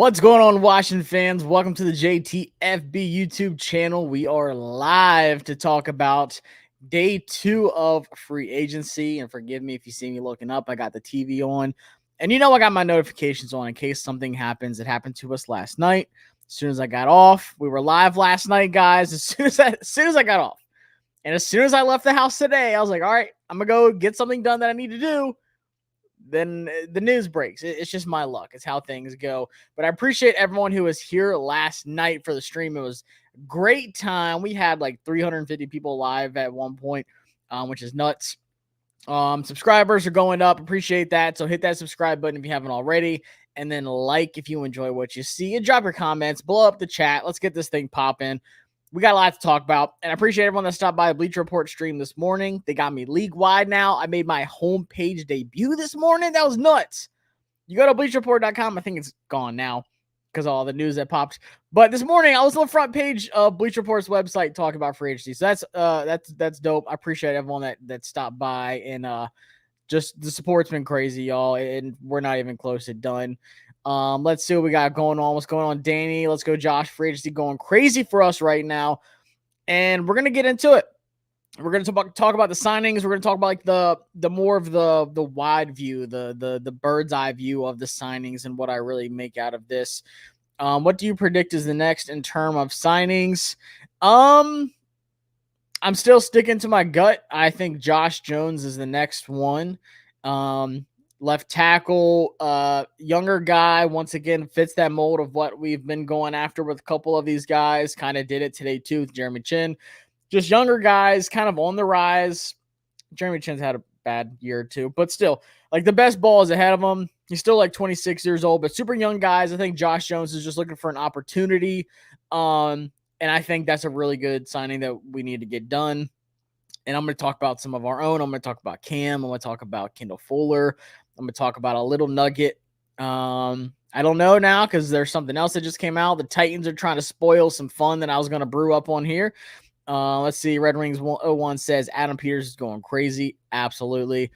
What's going on, Washington fans? Welcome to the JTFB YouTube channel. We are live to talk about day 2 of free agency. And forgive me if you see me looking up. I got the TV on. And I got my notifications on in case something happens. It happened to us last night. As soon as I got off, we were live last night, guys. As soon as I got off. And as soon as I left the house today, I was like, all right, I'm going to go get something done that I need to do. Then the news breaks. It's just my luck. It's how things go. But I appreciate everyone who was here last night for the stream. It was a great time. We had like 350 people live at one point, which is nuts. Subscribers are going up. Appreciate that. So hit that subscribe button if you haven't already. And then like if you enjoy what you see. And drop your comments. Blow up the chat. Let's get this thing popping. We got a lot to talk about, and I appreciate everyone that stopped by the Bleacher Report stream this morning. They got me league-wide now. I made my homepage debut this morning. That was nuts. You go to BleacherReport.com. I think it's gone now because of all the news that popped. But this morning, I was on the front page of Bleacher Report's website talking about free agency. So that's dope. I appreciate everyone that stopped by, and just the support's been crazy, y'all, and we're not even close to done. Let's see what we got going on. What's going on, Danny? Let's go, Josh. Free agency going crazy for us right now, and we're gonna get into it. We're gonna talk about the signings. We're gonna talk about like the more of the wide view, the bird's eye view of the signings and what I really make out of this. What do you predict is the next in terms of signings? I'm still sticking to my gut. I think Josh Jones is the next one. Left tackle, younger guy, once again, fits that mold of what we've been going after with a couple of these guys. Kind of did it today, too, with Jeremy Chinn. Just younger guys, kind of on the rise. Jeremy Chinn's had a bad year or two, but still, like the best ball is ahead of him. He's still like 26 years old, but super young guys. I think Josh Jones is just looking for an opportunity. And I think that's a really good signing that we need to get done. And I'm going to talk about some of our own. I'm going to talk about Cam. I'm going to talk about Kendall Fuller. I'm going to talk about a little nugget. I don't know now because there's something else that just came out. The Titans are trying to spoil some fun that I was going to brew up on here. Let's see. Red Rings 101 says Adam Peters is going crazy. Absolutely.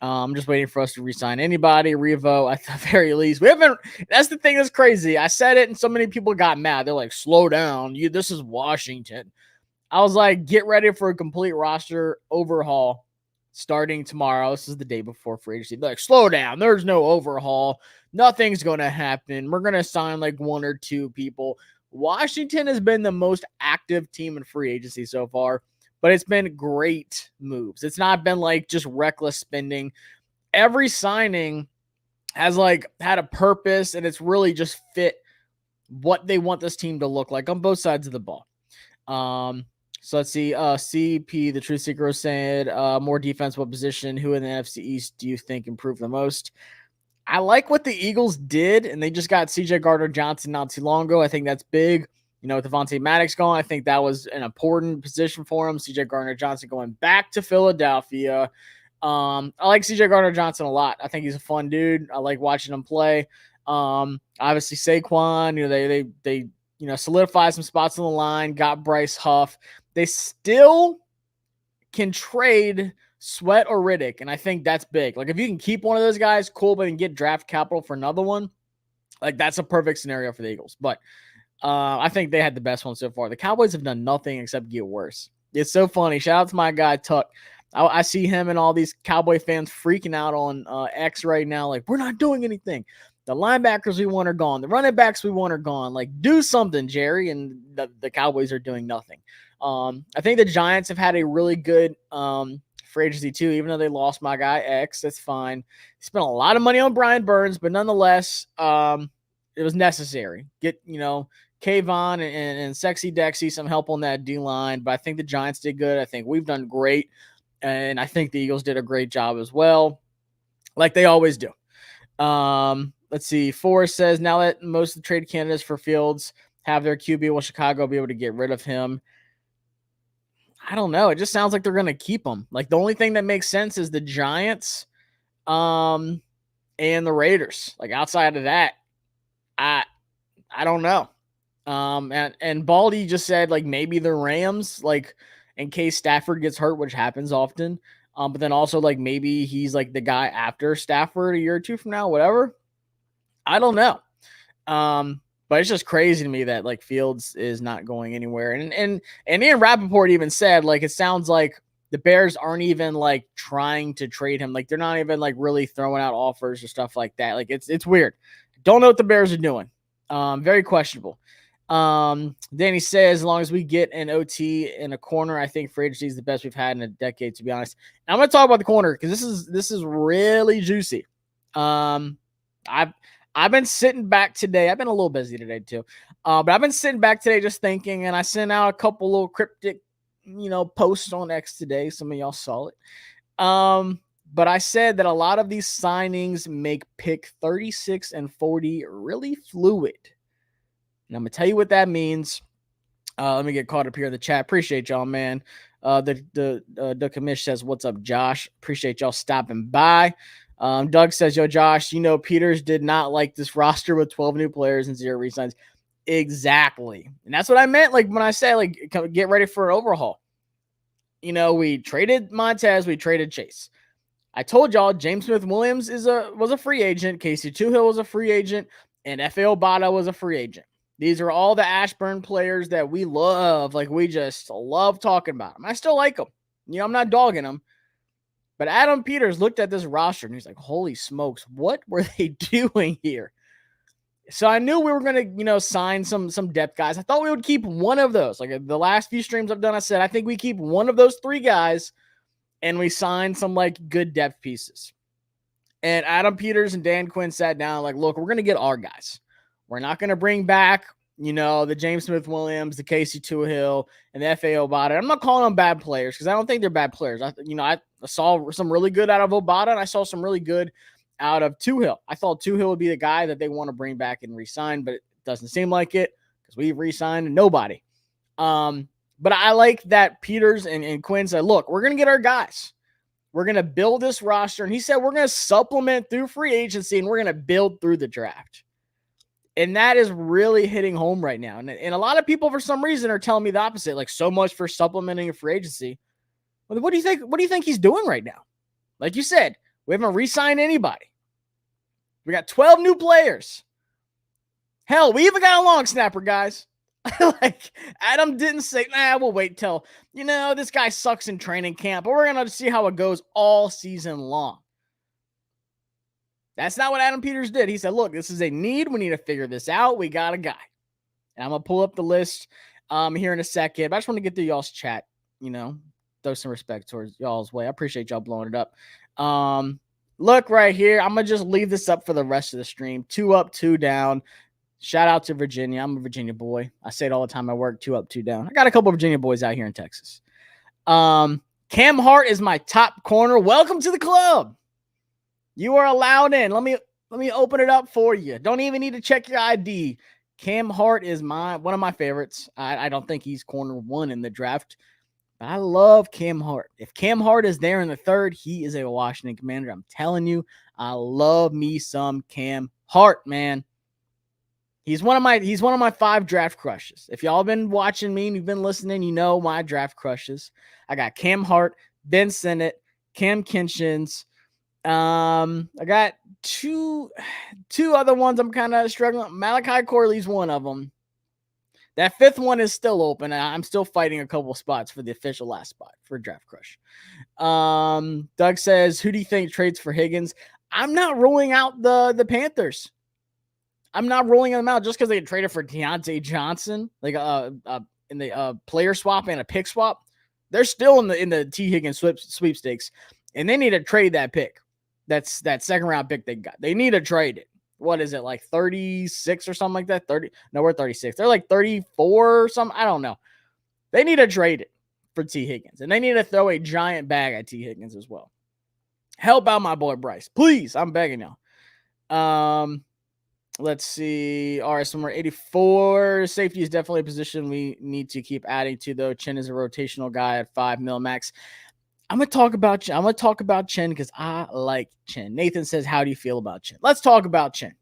I'm just waiting for us to re-sign anybody. Revo, at the very least. We haven't. That's the thing that's crazy. I said it and so many people got mad. They're like, slow down. This is Washington. I was like, get ready for a complete roster overhaul starting tomorrow. This is the day before free agency. They're like, slow down. There's no overhaul. Nothing's going to happen. We're going to sign like 1 or 2 people. Washington has been the most active team in free agency so far, but it's been great moves. It's not been like just reckless spending. Every signing has like had a purpose, and it's really just fit what they want this team to look like on both sides of the ball. So let's see. CP, the Truth Seeker, said more defense. What position? Who in the NFC East do you think improved the most? I like what the Eagles did, and they just got CJ Gardner-Johnson not too long ago. I think that's big. With Devontae Maddox gone, I think that was an important position for him. CJ Gardner-Johnson going back to Philadelphia. I like CJ Gardner-Johnson a lot. I think he's a fun dude. I like watching him play. Obviously Saquon, they solidified some spots on the line, got Bryce Huff. They still can trade Sweat or Riddick, and I think that's big. Like, if you can keep one of those guys, cool, but then get draft capital for another one, like, that's a perfect scenario for the Eagles. But I think they had the best one so far. The Cowboys have done nothing except get worse. It's so funny. Shout out to my guy, Tuck. I see him and all these Cowboy fans freaking out on X right now, like, we're not doing anything. The linebackers we want are gone. The running backs we want are gone. Like, do something, Jerry. And the Cowboys are doing nothing. I think the Giants have had a really good free agency too, even though they lost my guy X. That's fine. Spent a lot of money on Brian Burns, but nonetheless, it was necessary. Get, Kayvon and Sexy Dexy some help on that D-line. But I think the Giants did good. I think we've done great. And I think the Eagles did a great job as well, like they always do. Let's see. Forrest says, now that most of the trade candidates for Fields have their QB, will Chicago be able to get rid of him? I don't know. It just sounds like they're going to keep him. Like, the only thing that makes sense is the Giants and the Raiders. Like, outside of that, I don't know. And Baldy just said, like, maybe the Rams, like, in case Stafford gets hurt, which happens often. But then also, like, maybe he's, like, the guy after Stafford a year or two from now, whatever. I don't know. But it's just crazy to me that like Fields is not going anywhere. And Ian Rappaport even said, like, it sounds like the Bears aren't even like trying to trade him. Like, they're not even like really throwing out offers or stuff like that. Like, it's weird. Don't know what the Bears are doing. Very questionable. Danny says, as long as we get an OT in a corner, I think free agency is the best we've had in a decade, to be honest. And I'm going to talk about the corner because this is really juicy. I've been sitting back today. I've been a little busy today too. But I've been sitting back today just thinking, and I sent out a couple little cryptic, posts on X today. Some of y'all saw it. But I said that a lot of these signings make pick 36 and 40 really fluid. And I'm going to tell you what that means. Let me get caught up here in the chat. Appreciate y'all, man. The commish says, what's up, Josh? Appreciate y'all stopping by. Doug says, yo, Josh, Peters did not like this roster with 12 new players and 0 resigns. Exactly. And that's what I meant. Like when I say, like, get ready for an overhaul. We traded Montez, we traded Chase. I told y'all James Smith-Williams was a free agent. Casey Toohill was a free agent, and Efe Obada was a free agent. These are all the Ashburn players that we love. Like, we just love talking about them. I still like them. I'm not dogging them. But Adam Peters looked at this roster, and he's like, holy smokes, what were they doing here? So I knew we were going to, sign some depth guys. I thought we would keep one of those. Like, the last few streams I've done, I said, I think we keep one of those 3 guys, and we signed some, like, good depth pieces. And Adam Peters and Dan Quinn sat down, like, look, we're going to get our guys. We're not going to bring back, the James Smith-Williams, the Casey Toohill, and the Efe Obada. I'm not calling them bad players because I don't think they're bad players. I saw some really good out of Obada, and I saw some really good out of Toohill. I thought Toohill would be the guy that they want to bring back and re-sign, but it doesn't seem like it because we've re-signed nobody. But I like that Peters and Quinn said, look, we're going to get our guys. We're going to build this roster. And he said, we're going to supplement through free agency, and we're going to build through the draft. And that is really hitting home right now. And a lot of people, for some reason, are telling me the opposite, like, so much for supplementing a free agency. Well, what do you think? What do you think he's doing right now? Like you said, we haven't re-signed anybody. We got 12 new players. Hell, we even got a long snapper, guys. Like, Adam didn't say, we'll wait till, this guy sucks in training camp, but we're going to see how it goes all season long. That's not what Adam Peters did. He said, look, this is a need. We need to figure this out. We got a guy. And I'm going to pull up the list here in a second. But I just want to get through y'all's chat, throw some respect towards y'all's way. I appreciate y'all blowing it up. Look right here. I'm going to just leave this up for the rest of the stream. 2 up, 2 down. Shout out to Virginia. I'm a Virginia boy. I say it all the time. I work 2 up, 2 down. I got a couple of Virginia boys out here in Texas. Cam Hart is my top corner. Welcome to the club. You are allowed in. Let me open it up for you. Don't even need to check your ID. Cam Hart is one of my favorites. I don't think he's corner 1 in the draft. But I love Cam Hart. If Cam Hart is there in the 3rd, he is a Washington Commander. I'm telling you, I love me some Cam Hart, man. He's one of my 5 draft crushes. If y'all been watching me and you've been listening, you know my draft crushes. I got Cam Hart, Ben Sinnott, Cam Kinchins. I got two other ones I'm kind of struggling. Malachi Corley's one of them. That 5th one is still open. I'm still fighting a couple spots for the official last spot for Draft Crush. Doug says, who do you think trades for Higgins? I'm not ruling out the Panthers. I'm not ruling them out just because they traded for Deontay Johnson, like in the player swap and a pick swap. They're still in the T. Higgins sweepstakes, and they need to trade that pick. That's that 2nd round pick they got. They need to trade it. What is it, like 36 or something like that? 30? No, we're 36. They're like 34 or something. I don't know. They need to trade it for T. Higgins, and they need to throw a giant bag at T. Higgins as well. Help out my boy Bryce, please. I'm begging y'all. Let's see. All right, somewhere 84. Safety is definitely a position we need to keep adding to, though. Chinn is a rotational guy at $5 million max. I'm gonna talk about Chinn because I like Chinn. Nathan says, how do you feel about Chinn? Let's talk about Chinn.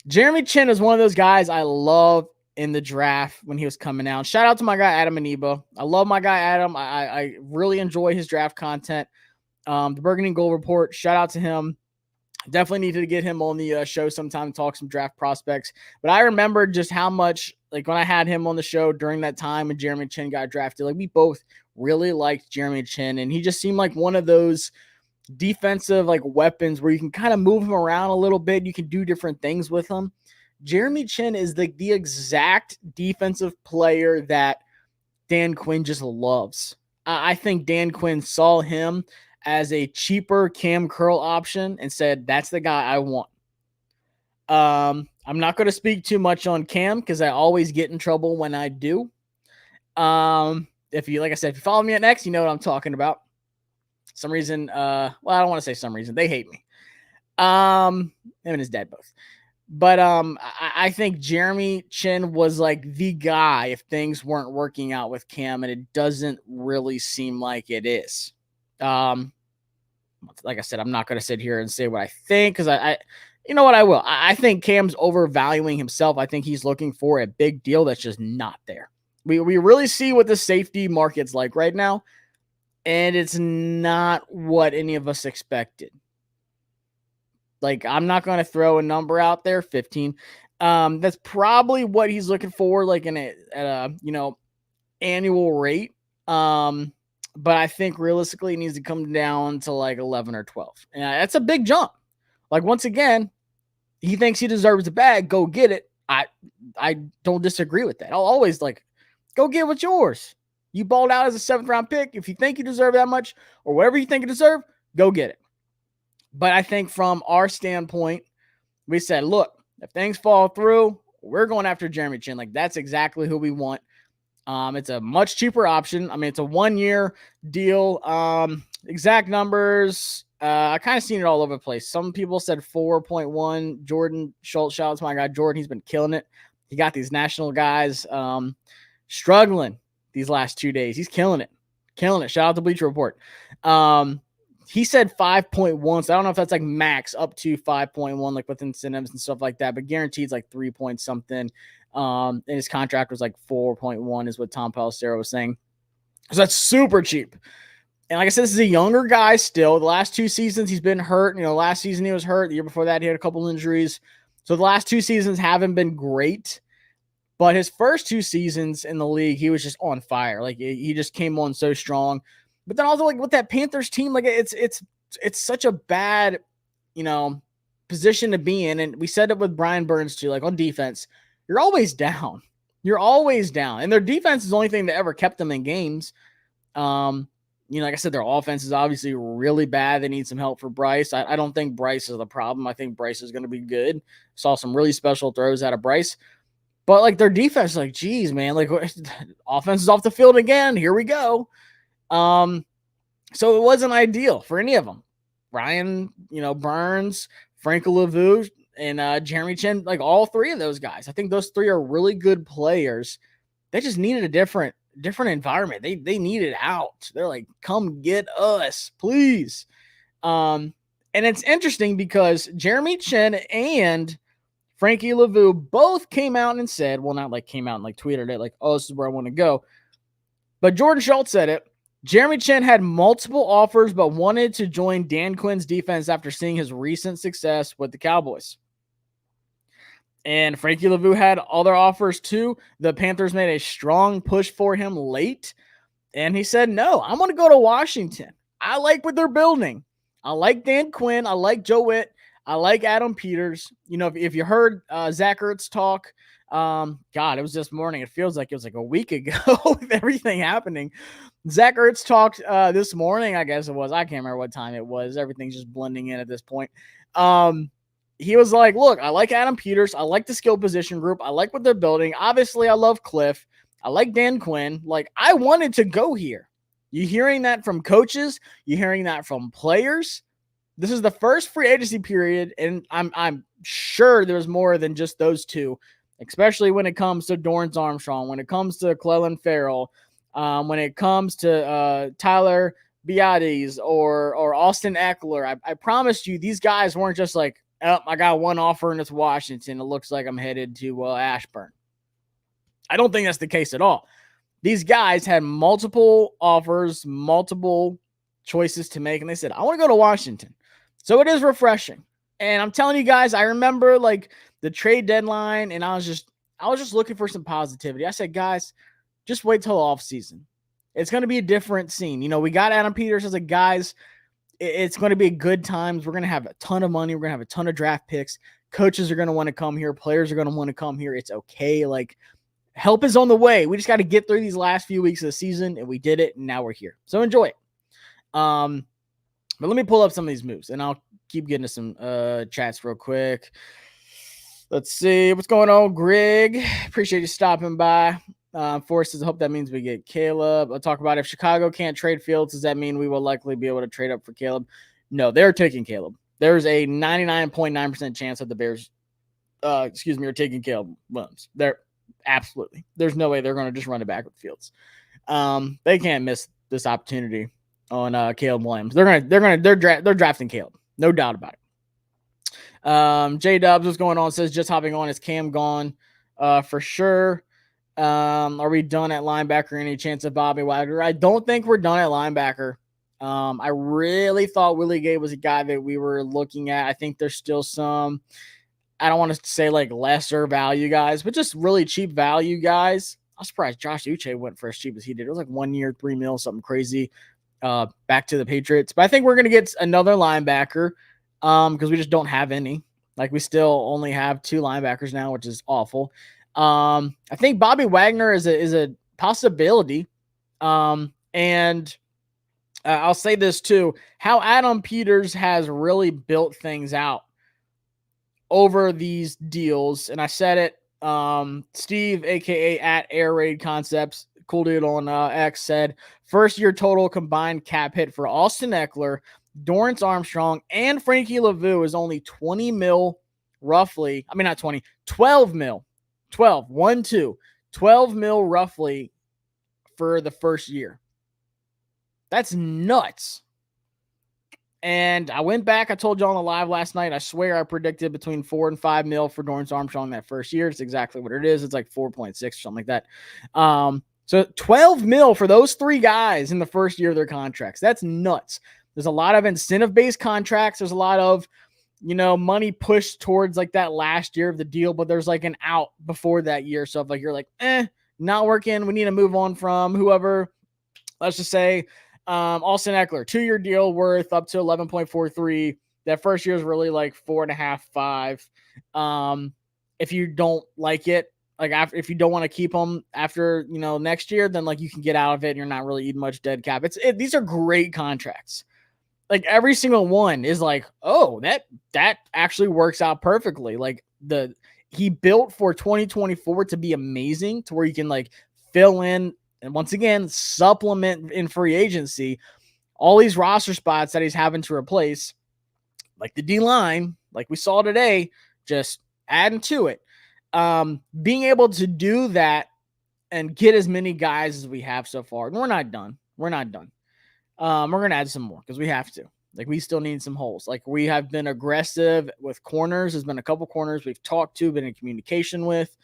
Jeremy Chinn is one of those guys I love in the draft when he was coming out. Shout out to my guy Adam Aniba. I love my guy Adam. I really enjoy his draft content. The Burgundy Gold Report. Shout out to him. Definitely needed to get him on the show sometime, talk some draft prospects. But I remember just how much, like when I had him on the show during that time when Jeremy Chinn got drafted, like we both really liked Jeremy Chinn, and he just seemed like one of those defensive like weapons where you can kind of move him around a little bit. You can do different things with him. Jeremy Chinn is the exact defensive player that Dan Quinn just loves. I think Dan Quinn saw him as a cheaper Cam Curl option and said, that's the guy I want. I'm not going to speak too much on Cam because I always get in trouble when I do. If you, like I said, if you follow me at Next, you know what I'm talking about. Some reason, well, I don't want to say some reason. They hate me. Him and his dad both. But I think Jeremy Chinn was like the guy if things weren't working out with Cam, and it doesn't really seem like it is. Like I said, I'm not going to sit here and say what I think because I you know what, I will. I think Cam's overvaluing himself. I think he's looking for a big deal that's just not there. We really see what the safety market's like right now, and it's not what any of us expected. Like, I'm not going to throw a number out there, 15. That's probably what he's looking for, like at a annual rate. But I think realistically it needs to come down to like 11 or 12. And that's a big jump. Like, once again, he thinks he deserves the bag. Go get it. I don't disagree with that. I'll always like, go get what's yours. You balled out as a 7th round pick. If you think you deserve that much or whatever you think you deserve, go get it. But I think from our standpoint, we said, look, if things fall through, we're going after Jeremy Chinn. Like, that's exactly who we want. It's a much cheaper option. I mean, it's a 1-year deal. Exact numbers, I kind of seen it all over the place. Some people said 4.1. Jordan Schultz, shout out to my guy Jordan. He's been killing it. He got these national guys struggling these last 2 days. He's killing it. Shout out to Bleacher Report. He said 5.1. So I don't know if that's like max up to 5.1, like with incentives and stuff like that, but guaranteed like 3 point something. And his contract was like 4.1 is what Tom Pelissero was saying. So that's super cheap. And like I said, this is a younger guy still. The last 2 seasons he's been hurt. Last season he was hurt. The year before that he had a couple injuries. So the last 2 seasons haven't been great. But his first 2 seasons in the league, he was just on fire. Like, he just came on so strong. But then also, like, with that Panthers team, like, it's such a bad, position to be in. And we said it with Brian Burns too, like on defense, you're always down. And their defense is the only thing that ever kept them in games. Like I said, their offense is obviously really bad. They need some help for Bryce. I don't think Bryce is the problem. I think Bryce is going to be good. Saw some really special throws out of Bryce. But, like, their defense, like, geez, man, like, offense is off the field again. Here we go. So it wasn't ideal for any of them. Ryan, Burns, Franco Lavu, and Jeremy Chinn, like all 3 of those guys. I think those 3 are really good players. They just needed a different environment. They needed out. They're like, come get us, please. And it's interesting because Jeremy Chinn and Frankie Lavu both came out and said, well, not like came out and like tweeted it, like, oh, this is where I want to go. But Jordan Schultz said it. Jeremy Chinn had multiple offers, but wanted to join Dan Quinn's defense after seeing his recent success with the Cowboys. And Frankie Lavu had other offers too. The Panthers made a strong push for him late. And he said, no, I'm going to go to Washington. I like what they're building. I like Dan Quinn. I like Joe Witt. I like Adam Peters. If you heard Zach Ertz talk, God, it was this morning. It feels like it was like a week ago with everything happening. Zach Ertz talked this morning, I guess it was. I can't remember what time it was. Everything's just blending in at this point. He was like, look, I like Adam Peters. I like the skill position group. I like what they're building. Obviously, I love Cliff. I like Dan Quinn. Like, I wanted to go here. You hearing that from coaches? You hearing that from players? This is the first free agency period, and I'm sure there's more than just those 2, especially when it comes to Dorrance Armstrong, when it comes to Clelin Ferrell, when it comes to Tyler Biadasz or Austin Eckler. I promised you these guys weren't just like, oh, I got one offer and it's Washington. It looks like I'm headed to Ashburn. I don't think that's the case at all. These guys had multiple offers, multiple choices to make, and they said, I want to go to Washington. So it is refreshing. And I'm telling you guys, I remember like the trade deadline, and I was just looking for some positivity. I said, guys, just wait till off season. It's going to be a different scene. You know, we got Adam Peters as a guys. It's going to be good times. We're going to have a ton of money. We're going to have a ton of draft picks. Coaches are going to want to come here. Players are going to want to come here. It's okay. Like, help is on the way. We just got to get through these last few weeks of the season, and we did it, and now we're here. So enjoy it. But let me pull up some of these moves, and I'll keep getting to some chats real quick. Let's see. What's going on, Greg? Appreciate you stopping by. Forces, I hope that means we get Caleb. I'll talk about if Chicago can't trade Fields, does that mean we will likely be able to trade up for Caleb? No, they're taking Caleb. There's a 99.9% chance that the Bears, are taking Caleb Williams. They're absolutely. There's no way they're going to just run it back with Fields. They can't miss this opportunity on Caleb Williams. They're drafting Caleb. No doubt about it. J Dubs, what's going on? Says just hopping on. Is Cam gone? For sure. Are we done at linebacker? Any chance of Bobby Wagner? I don't think we're done at linebacker. I really thought Willie Gay was a guy that we were looking at. I think there's still some, I don't want to say like lesser value guys, but just really cheap value guys. I'm surprised Josh Uche went for as cheap as he did. It was like 1 year, $3 million, something crazy. Back to the Patriots. But I think we're going to get another linebacker because we just don't have any. Like, we still only have 2 linebackers now, which is awful. I think Bobby Wagner is a possibility. And I'll say this too, how Adam Peters has really built things out over these deals. And I said it, Steve, aka at Air Raid Concepts, cool dude on X, said first year total combined cap hit for Austin Eckler, Dorrance Armstrong, and Frankie Lavu is only 20 mil roughly. I mean, not 20, 12 mil. 12 mil roughly for the first year. That's nuts. And I went back, I told you on the live last night, I swear I predicted between 4 and 5 mil for Dorrance Armstrong that first year. It's exactly what it is. It's like 4.6 or something like that. So 12 mil for those 3 guys in the first year of their contracts. That's nuts. There's a lot of incentive-based contracts. There's a lot of, money pushed towards like that last year of the deal, but there's like an out before that year. So if like you're like, not working, we need to move on from whoever. Let's just say Austin Eckler, 2-year deal worth up to 11.43. That first year is really like 4.5, 5. If you don't like it, like if you don't want to keep them after next year, then like you can get out of it and you're not really eating much dead cap. These are great contracts. Like every single one is like, oh, that actually works out perfectly. Like he built for 2024 to be amazing, to where you can like fill in and once again supplement in free agency all these roster spots that he's having to replace, like the D line, like we saw today, just adding to it. Being able to do that and get as many guys as we have so far, and we're not done. We're going to add some more because we have to. Like, we still need some holes. Like, we have been aggressive with corners. There's been a couple corners we've talked to, been in communication with.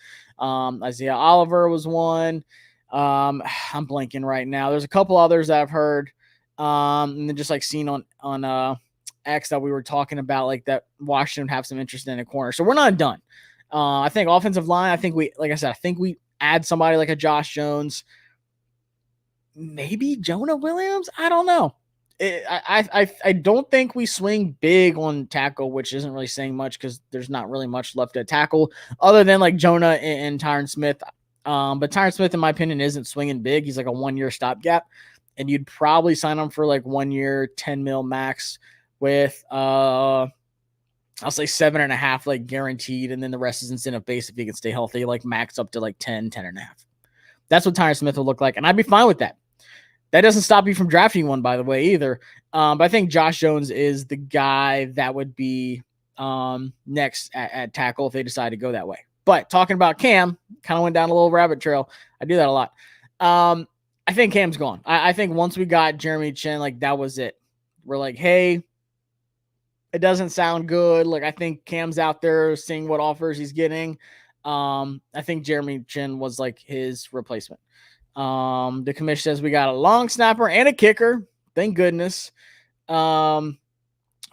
Isaiah Oliver was one. I'm blanking right now. There's a couple others that I've heard. And then just like seen on X that we were talking about, like that Washington have some interest in a corner. So we're not done. I think offensive line, I think we add somebody like a Josh Jones. Maybe Jonah Williams. I don't know. I don't think we swing big on tackle, which isn't really saying much because there's not really much left at tackle other than like Jonah and Tyron Smith. But Tyron Smith, in my opinion, isn't swinging big. He's like a 1-year stopgap, and you'd probably sign him for like 1 year, 10 mil max with I'll say 7.5 like guaranteed, and then the rest is incentive based if he can stay healthy, like max up to like 10.5. That's what Tyron Smith will look like, and I'd be fine with that. That doesn't stop you from drafting one, by the way, either. But I think Josh Jones is the guy that would be next at tackle if they decide to go that way. But talking about Cam, kind of went down a little rabbit trail. I do that a lot. I think Cam's gone. I think once we got Jeremy Chinn, like that was it. We're like, hey, it doesn't sound good. Like I think Cam's out there seeing what offers he's getting. I think Jeremy Chinn was like his replacement. The commission says we got a long snapper and a kicker. Thank goodness.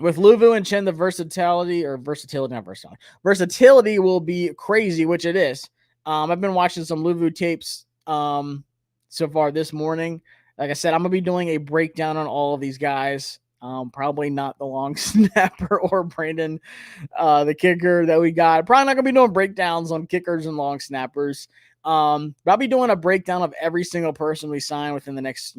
with Luvu and Chinn, the versatility will be crazy, which it is. I've been watching some Luvu tapes so far this morning. Like I said, I'm gonna be doing a breakdown on all of these guys. Probably not the long snapper or Brandon, the kicker that we got. Probably not gonna be doing breakdowns on kickers and long snappers. But I'll be doing a breakdown of every single person we sign within the next,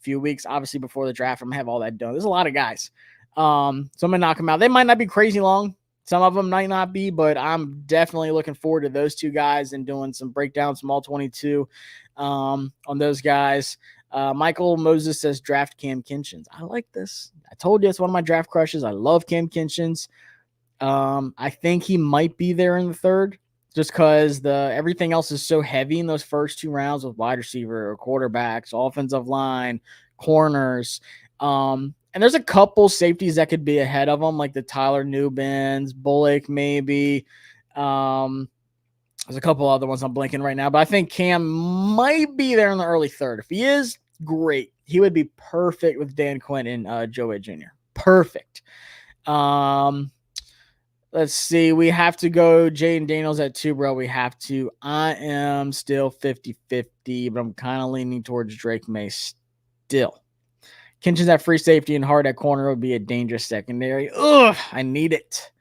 few weeks. Obviously, before the draft, I'm gonna have all that done. There's a lot of guys. So I'm gonna knock them out. They might not be crazy long. Some of them might not be, but I'm definitely looking forward to those two guys and doing some breakdowns from all 22 on those guys. Michael Moses says draft Cam Kinchins. I like this. I told you it's one of my draft crushes. I love Cam Kinchins. I think he might be there in the third just because everything else is so heavy in those first 2 rounds with wide receiver, quarterbacks, offensive line, corners. And there's a couple safeties that could be ahead of them, like the Tyler Newbins, Bullock maybe. There's a couple other ones I'm blanking right now, but I think Cam might be there in the early third. If he is, great. He would be perfect with Dan Quinn and Joey Jr. Perfect. Let's see. We have to go Jaden Daniels at 2, bro. We have to. I am still 50-50, but I'm kind of leaning towards Drake May still. Kinchins at free safety and Hart at corner would be a dangerous secondary. Ugh, I need it.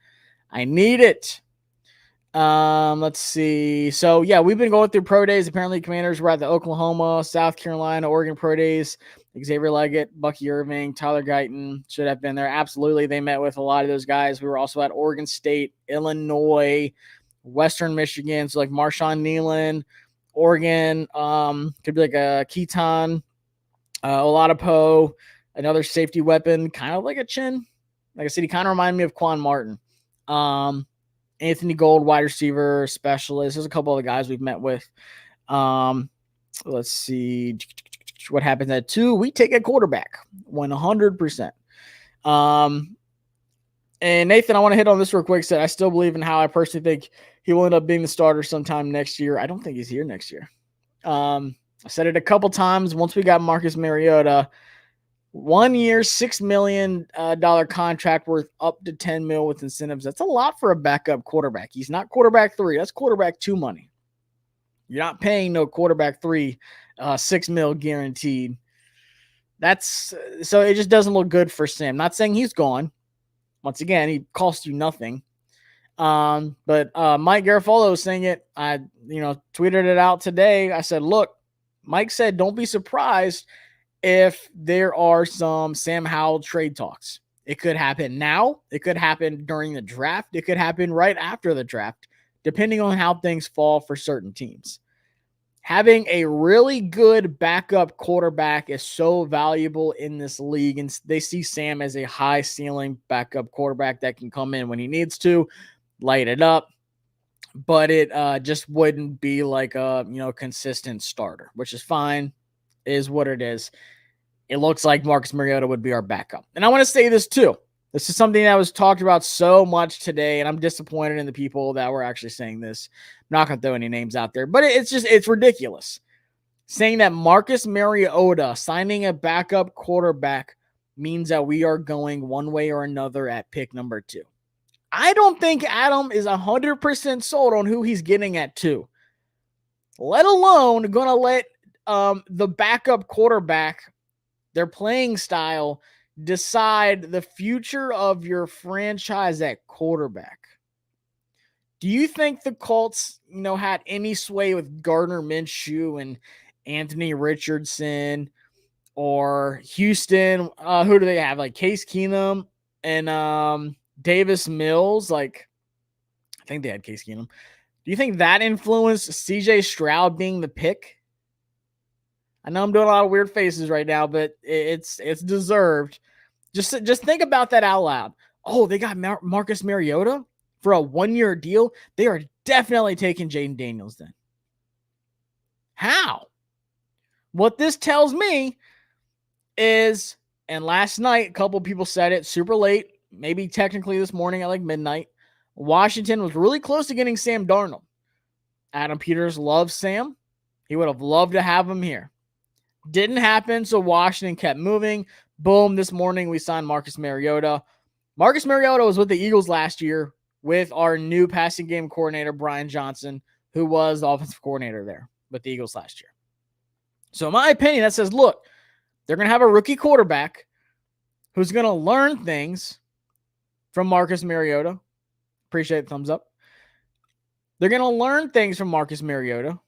Let's see. So, yeah, we've been going through pro days. Apparently, Commanders were at the Oklahoma, South Carolina, Oregon pro days. Xavier Leggett, Bucky Irving, Tyler Guyton should have been there. Absolutely. They met with a lot of those guys. We were also at Oregon State, Illinois, Western Michigan. So, like Marshawn Nealon, Oregon, could be like a Keaton, Oladapo, another safety weapon, kind of like a Chinn. Like I said, he kind of reminded me of Quan Martin. Anthony Gold, wide receiver specialist. There's a couple other guys we've met with. Let's see what happens at 2. We take a quarterback 100%. And Nathan, I want to hit on this real quick. Said I still believe in how I personally think he will end up being the starter sometime next year. I don't think he's here next year. I said it a couple times. Once we got Marcus Mariota, 1 year, $6 million contract worth up to $10 million with incentives. That's a lot for a backup quarterback. He's not quarterback 3. That's quarterback 2 money. You're not paying no quarterback 3, $6 million guaranteed. So it just doesn't look good for Sam. Not saying he's gone. Once again, he cost you nothing. But Mike Garofalo was saying it. I tweeted it out today. I said, look, Mike said, don't be surprised if there are some Sam Howell trade talks. It could happen now. It could happen during the draft. It could happen right after the draft, depending on how things fall for certain teams. Having a really good backup quarterback is so valuable in this league, and they see Sam as a high ceiling backup quarterback that can come in when he needs to, light it up, but it just wouldn't be like a consistent starter, which is fine, is what it is. It looks like Marcus Mariota would be our backup. And I want to say this too. This is something that was talked about so much today, and I'm disappointed in the people that were actually saying this. I'm not going to throw any names out there, but it's ridiculous. Saying that Marcus Mariota signing a backup quarterback means that we are going one way or another at pick number 2. I don't think Adam is 100% sold on who he's getting at 2, let alone going to let the backup quarterback, their playing style, decide the future of your franchise at quarterback. Do you think the Colts, had any sway with Gardner Minshew and Anthony Richardson, or Houston? Who do they have? Like Case Keenum and Davis Mills? Like, I think they had Case Keenum. Do you think that influenced CJ Stroud being the pick? I know I'm doing a lot of weird faces right now, but it's deserved. Just think about that out loud. Oh, they got Marcus Mariota for a 1-year deal. They are definitely taking Jaden Daniels then. How? What this tells me is, and last night, a couple people said it super late, maybe technically this morning at like midnight, Washington was really close to getting Sam Darnold. Adam Peters loves Sam. He would have loved to have him here. Didn't happen, so Washington kept moving. Boom, this morning we signed Marcus Mariota. Marcus Mariota was with the Eagles last year with our new passing game coordinator, Brian Johnson, who was the offensive coordinator there with the Eagles last year. So in my opinion, that says, look, they're going to have a rookie quarterback who's going to learn things from Marcus Mariota. Appreciate the thumbs up. They're going to learn things from Marcus Mariota.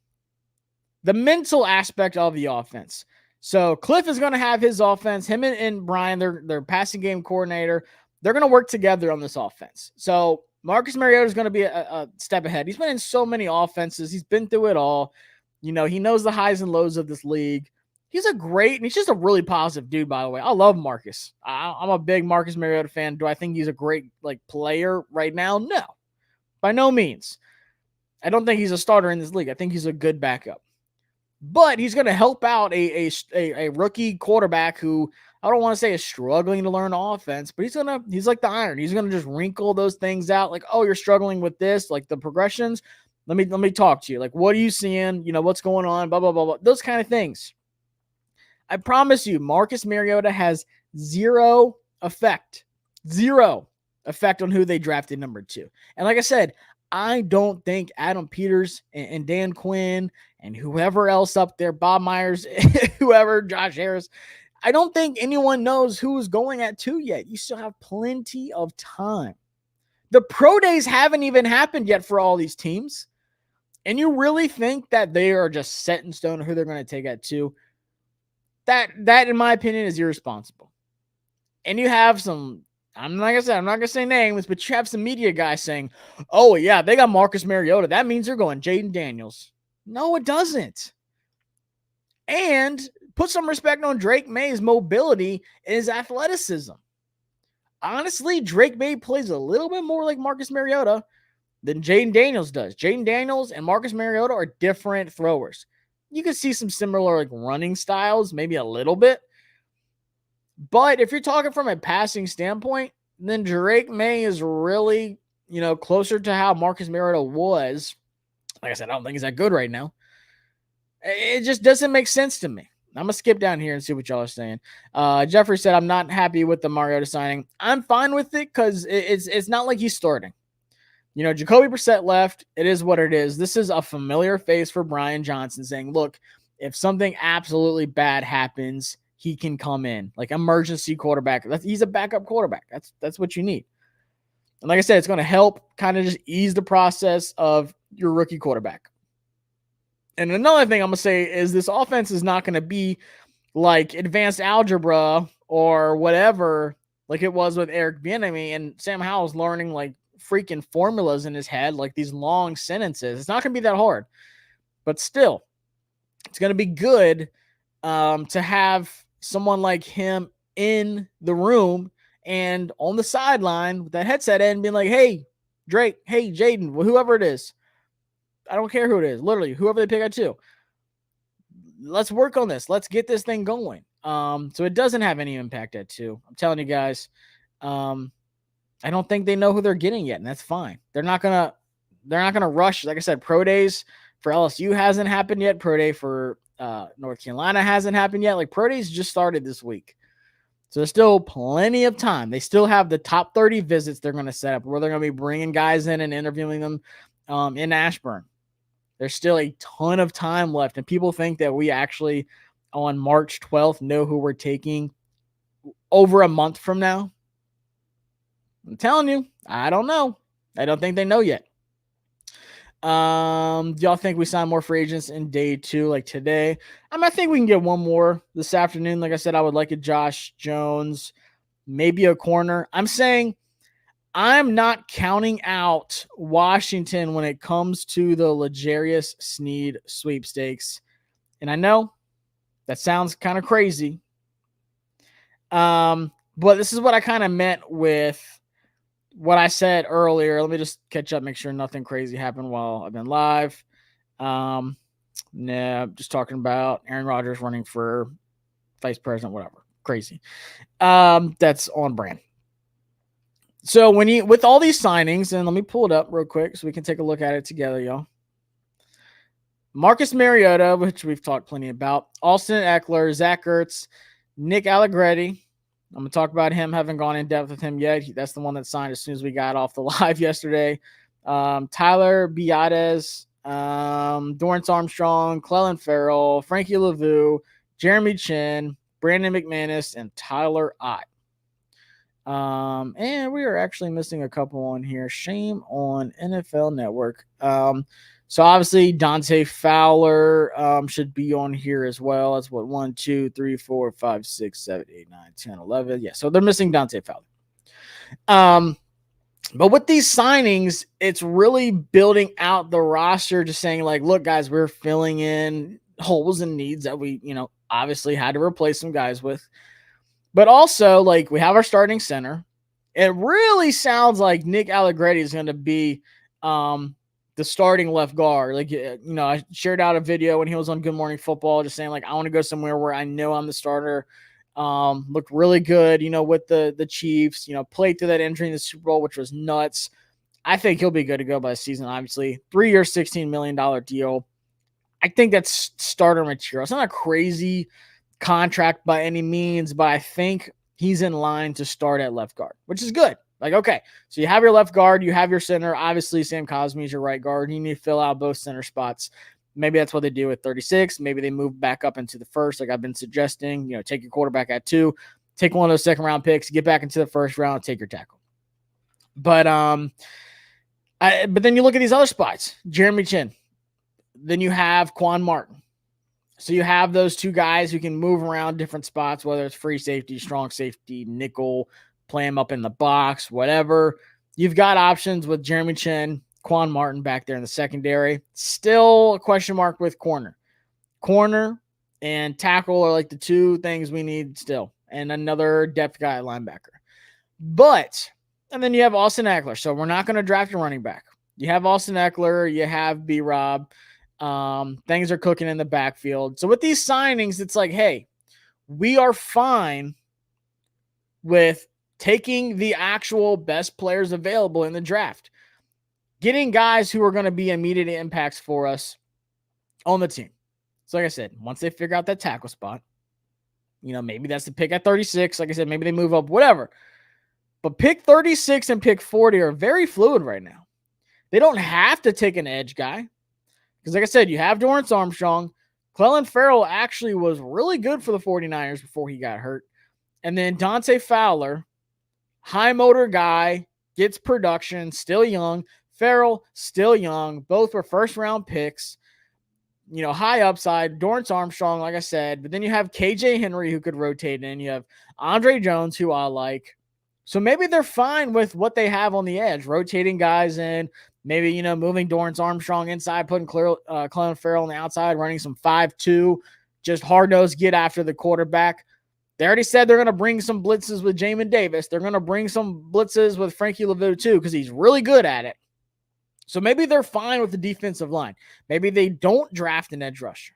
The mental aspect of the offense. So Cliff is going to have his offense. Him and Brian, their passing game coordinator, they're going to work together on this offense. So Marcus Mariota is going to be a step ahead. He's been in so many offenses. He's been through it all. You know, he knows the highs and lows of this league. He's he's just a really positive dude, by the way. I love Marcus. I'm a big Marcus Mariota fan. Do I think he's a great player right now? No, by no means. I don't think he's a starter in this league. I think he's a good backup. But he's going to help out a rookie quarterback who I don't want to say is struggling to learn offense, but he's like the iron. He's going to just wrinkle those things out. Like, oh, you're struggling with this, like the progressions. Let me talk to you. Like, what are you seeing? You know, what's going on? Blah, blah, blah, blah. Those kind of things. I promise you, Marcus Mariota has zero effect on who they drafted number 2. And like I said, I don't think Adam Peters and Dan Quinn and whoever else up there, Bob Myers, whoever, Josh Harris, I don't think anyone knows who's going at 2 yet. You still have plenty of time. The pro days haven't even happened yet for all these teams. And you really think that they are just set in stone who they're going to take at 2? That, in my opinion, is irresponsible. And you have some, like I said, I'm not going to say names, but you have some media guys saying, oh, yeah, they got Marcus Mariota. That means they're going Jaden Daniels. No, it doesn't. And put some respect on Drake May's mobility and his athleticism. Honestly, Drake May plays a little bit more like Marcus Mariota than Jaden Daniels does. Jaden Daniels and Marcus Mariota are different throwers. You can see some similar running styles, maybe a little bit. But if you're talking from a passing standpoint, then Drake May is really, closer to how Marcus Mariota was. Like I said, I don't think he's that good right now. It just doesn't make sense to me. I'm going to skip down here and see what y'all are saying. Jeffrey said, I'm not happy with the Mariota signing. I'm fine with it because it's not like he's starting. Jacoby Brissett left. It is what it is. This is a familiar face for Brian Johnson saying, look, if something absolutely bad happens, he can come in. Like emergency quarterback. He's a backup quarterback. That's what you need. And like I said, it's going to help kind of just ease the process of your rookie quarterback. And another thing I'm going to say is this offense is not going to be like advanced algebra or whatever like it was with Eric Bieniemy and Sam Howell's learning freaking formulas in his head, like these long sentences. It's not going to be that hard, but still, it's going to be good to have someone like him in the room and on the sideline with that headset in being like, hey, Drake, hey, Jaden, whoever it is. I don't care who it is. Literally, whoever they pick at 2. Let's work on this. Let's get this thing going. So it doesn't have any impact at 2. I'm telling you guys, I don't think they know who they're getting yet, and that's fine. They're not gonna rush. Like I said, pro days for LSU hasn't happened yet. Pro day for North Carolina hasn't happened yet. Pro days just started this week, so there's still plenty of time. They still have the top 30 visits they're going to set up, where they're going to be bringing guys in and interviewing them in Ashburn. There's still a ton of time left, and people think that we actually on March 12th know who we're taking over a month from now. I'm telling you, I don't know. I don't think they know yet. Do y'all think we sign more free agents in day 2 like today? I think we can get one more this afternoon. Like I said, I would like a Josh Jones, maybe a corner. I'm saying I'm not counting out Washington when it comes to the L'Jarius Sneed sweepstakes. And I know that sounds kind of crazy. But this is what I kind of meant with what I said earlier. Let me just catch up, make sure nothing crazy happened while I've been live. Just talking about Aaron Rodgers running for vice president, whatever. Crazy. That's on brand. So with all these signings, and let me pull it up real quick so we can take a look at it together, y'all. Marcus Mariota, which we've talked plenty about, Austin Eckler, Zach Ertz, Nick Allegretti, I'm going to talk about him. Haven't gone in depth with him yet. That's the one that signed as soon as we got off the live yesterday. Tyler Biadasz, Dorrance Armstrong, Clelin Ferrell, Frankie Lavu, Jeremy Chinn, Brandon McManus, and Tyler Ott. And we are actually missing a couple on here. Shame on NFL Network. So obviously Dante Fowler should be on here as well. That's what 1, 2, 3, 4, 5, 6, 7, 8, 9, 10, 11. Yeah, so they're missing Dante Fowler. But with these signings, it's really building out the roster, just saying like, look, guys, we're filling in holes and needs that we, obviously had to replace some guys with. But also, like, we have our starting center. It really sounds like Nick Allegretti is going to be the starting left guard. Like, I shared out a video when he was on Good Morning Football just saying, like, I want to go somewhere where I know I'm the starter. Looked really good, with the Chiefs, played through that injury in the Super Bowl, which was nuts. I think he'll be good to go by the season, obviously. 3-year, $16 million deal. I think that's starter material. It's not a crazy contract by any means, but I think he's in line to start at left guard, which is good. Like, okay, so you have your left guard, you have your center. Obviously, Sam Cosmi is your right guard. You need to fill out both center spots. Maybe that's what they do at 36. Maybe they move back up into the first, like I've been suggesting. Take your quarterback at 2, take one of those second-round picks, get back into the first round, take your tackle. But but then you look at these other spots. Jeremy Chinn. Then you have Quan Martin. So you have those two guys who can move around different spots, whether it's free safety, strong safety, nickel, play them up in the box, whatever. You've got options with Jeremy Chinn, Quan Martin back there in the secondary. Still a question mark with corner. Corner and tackle are like the two things we need still. And another depth guy at linebacker. And then you have Austin Eckler. So we're not going to draft a running back. You have Austin Eckler. You have B-Rob. Things are cooking in the backfield. So with these signings, it's like, hey, we are fine with taking the actual best players available in the draft. Getting guys who are going to be immediate impacts for us on the team. So like I said, once they figure out that tackle spot, maybe that's the pick at 36. Like I said, maybe they move up, whatever. But pick 36 and pick 40 are very fluid right now. They don't have to take an edge guy. Because like I said, you have Dorrance Armstrong. Clelin Ferrell actually was really good for the 49ers before he got hurt. And then Dante Fowler, high motor guy, gets production, still young. Ferrell, still young. Both were first-round picks. High upside. Dorrance Armstrong, like I said. But then you have KJ Henry, who could rotate in. You have Andre Jones, who I like. So maybe they're fine with what they have on the edge, rotating guys in. Maybe, moving Dorrance Armstrong inside, putting Clelin Ferrell on the outside, running some 5-2, just hard-nosed, get after the quarterback. They already said they're going to bring some blitzes with Jamin Davis. They're going to bring some blitzes with Frankie Lavu too, because he's really good at it. So maybe they're fine with the defensive line. Maybe they don't draft an edge rusher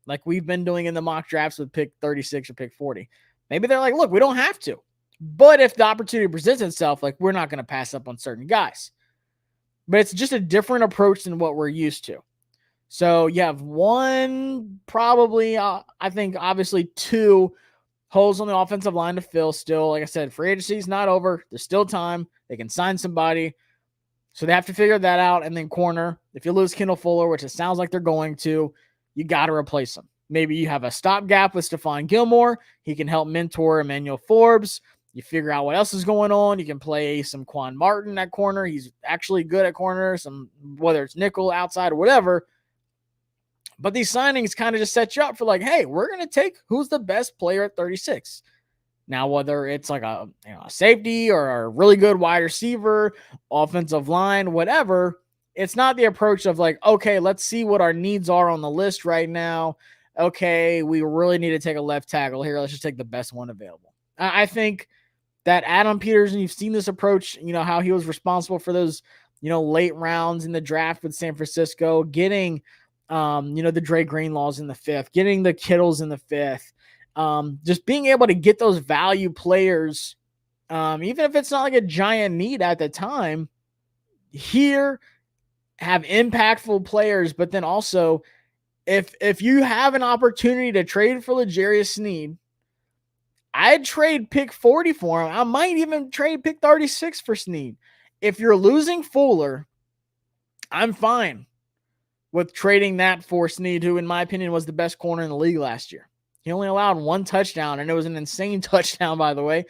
like we've been doing in the mock drafts with pick 36 or pick 40. Maybe they're like, look, we don't have to. But if the opportunity presents itself, like we're not going to pass up on certain guys. But it's just a different approach than what we're used to. So you have one, probably, I think, obviously 2 holes on the offensive line to fill still. Like I said, free agency is not over. There's still time. They can sign somebody. So they have to figure that out. And then corner, if you lose Kendall Fuller, which it sounds like they're going to, you got to replace him. Maybe you have a stopgap with Stephon Gilmore. He can help mentor Emmanuel Forbes. You figure out what else is going on. You can play some Quan Martin at corner. He's actually good at corner, whether it's nickel, outside, or whatever. But these signings kind of just set you up for like, hey, we're going to take who's the best player at 36. Now, whether it's like a safety or a really good wide receiver, offensive line, whatever, it's not the approach of like, okay, let's see what our needs are on the list right now. Okay, we really need to take a left tackle here. Let's just take the best one available. I think that Adam Peterson, you've seen this approach, how he was responsible for those, late rounds in the draft with San Francisco, getting, the Dre Greenlaws in the 5th, getting the Kittles in the 5th, just being able to get those value players, even if it's not like a giant need at the time, here have impactful players, but then also if you have an opportunity to trade for L'Jarius Sneed, I'd trade pick 40 for him. I might even trade pick 36 for Snead. If you're losing Fuller, I'm fine with trading that for Snead, who in my opinion was the best corner in the league last year. He only allowed 1 touchdown, and it was an insane touchdown, by the way.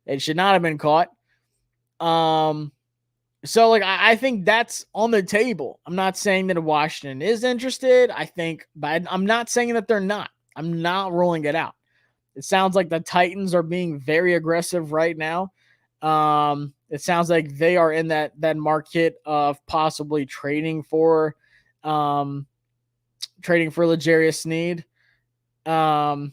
It should not have been caught. So like I think that's on the table. I'm not saying that Washington is interested. I think, but I'm not saying that they're not. I'm not ruling it out. It sounds like the Titans are being very aggressive right now. It sounds like they are in that market of possibly trading for L'Jarius Sneed. But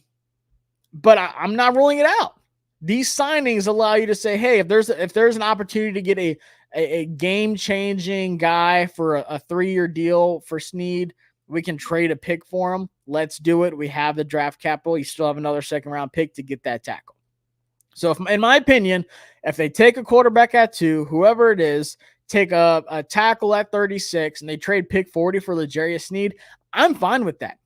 I'm not ruling it out. These signings allow you to say, hey, if there's an opportunity to get a game-changing guy for a 3-year deal for Snead, we can trade a pick for him. Let's do it. We have the draft capital. You still have another second-round pick to get that tackle. So, in my opinion, if they take a quarterback at 2, whoever it is, take a tackle at 36, and they trade pick 40 for L'Jarius Sneed, I'm fine with that.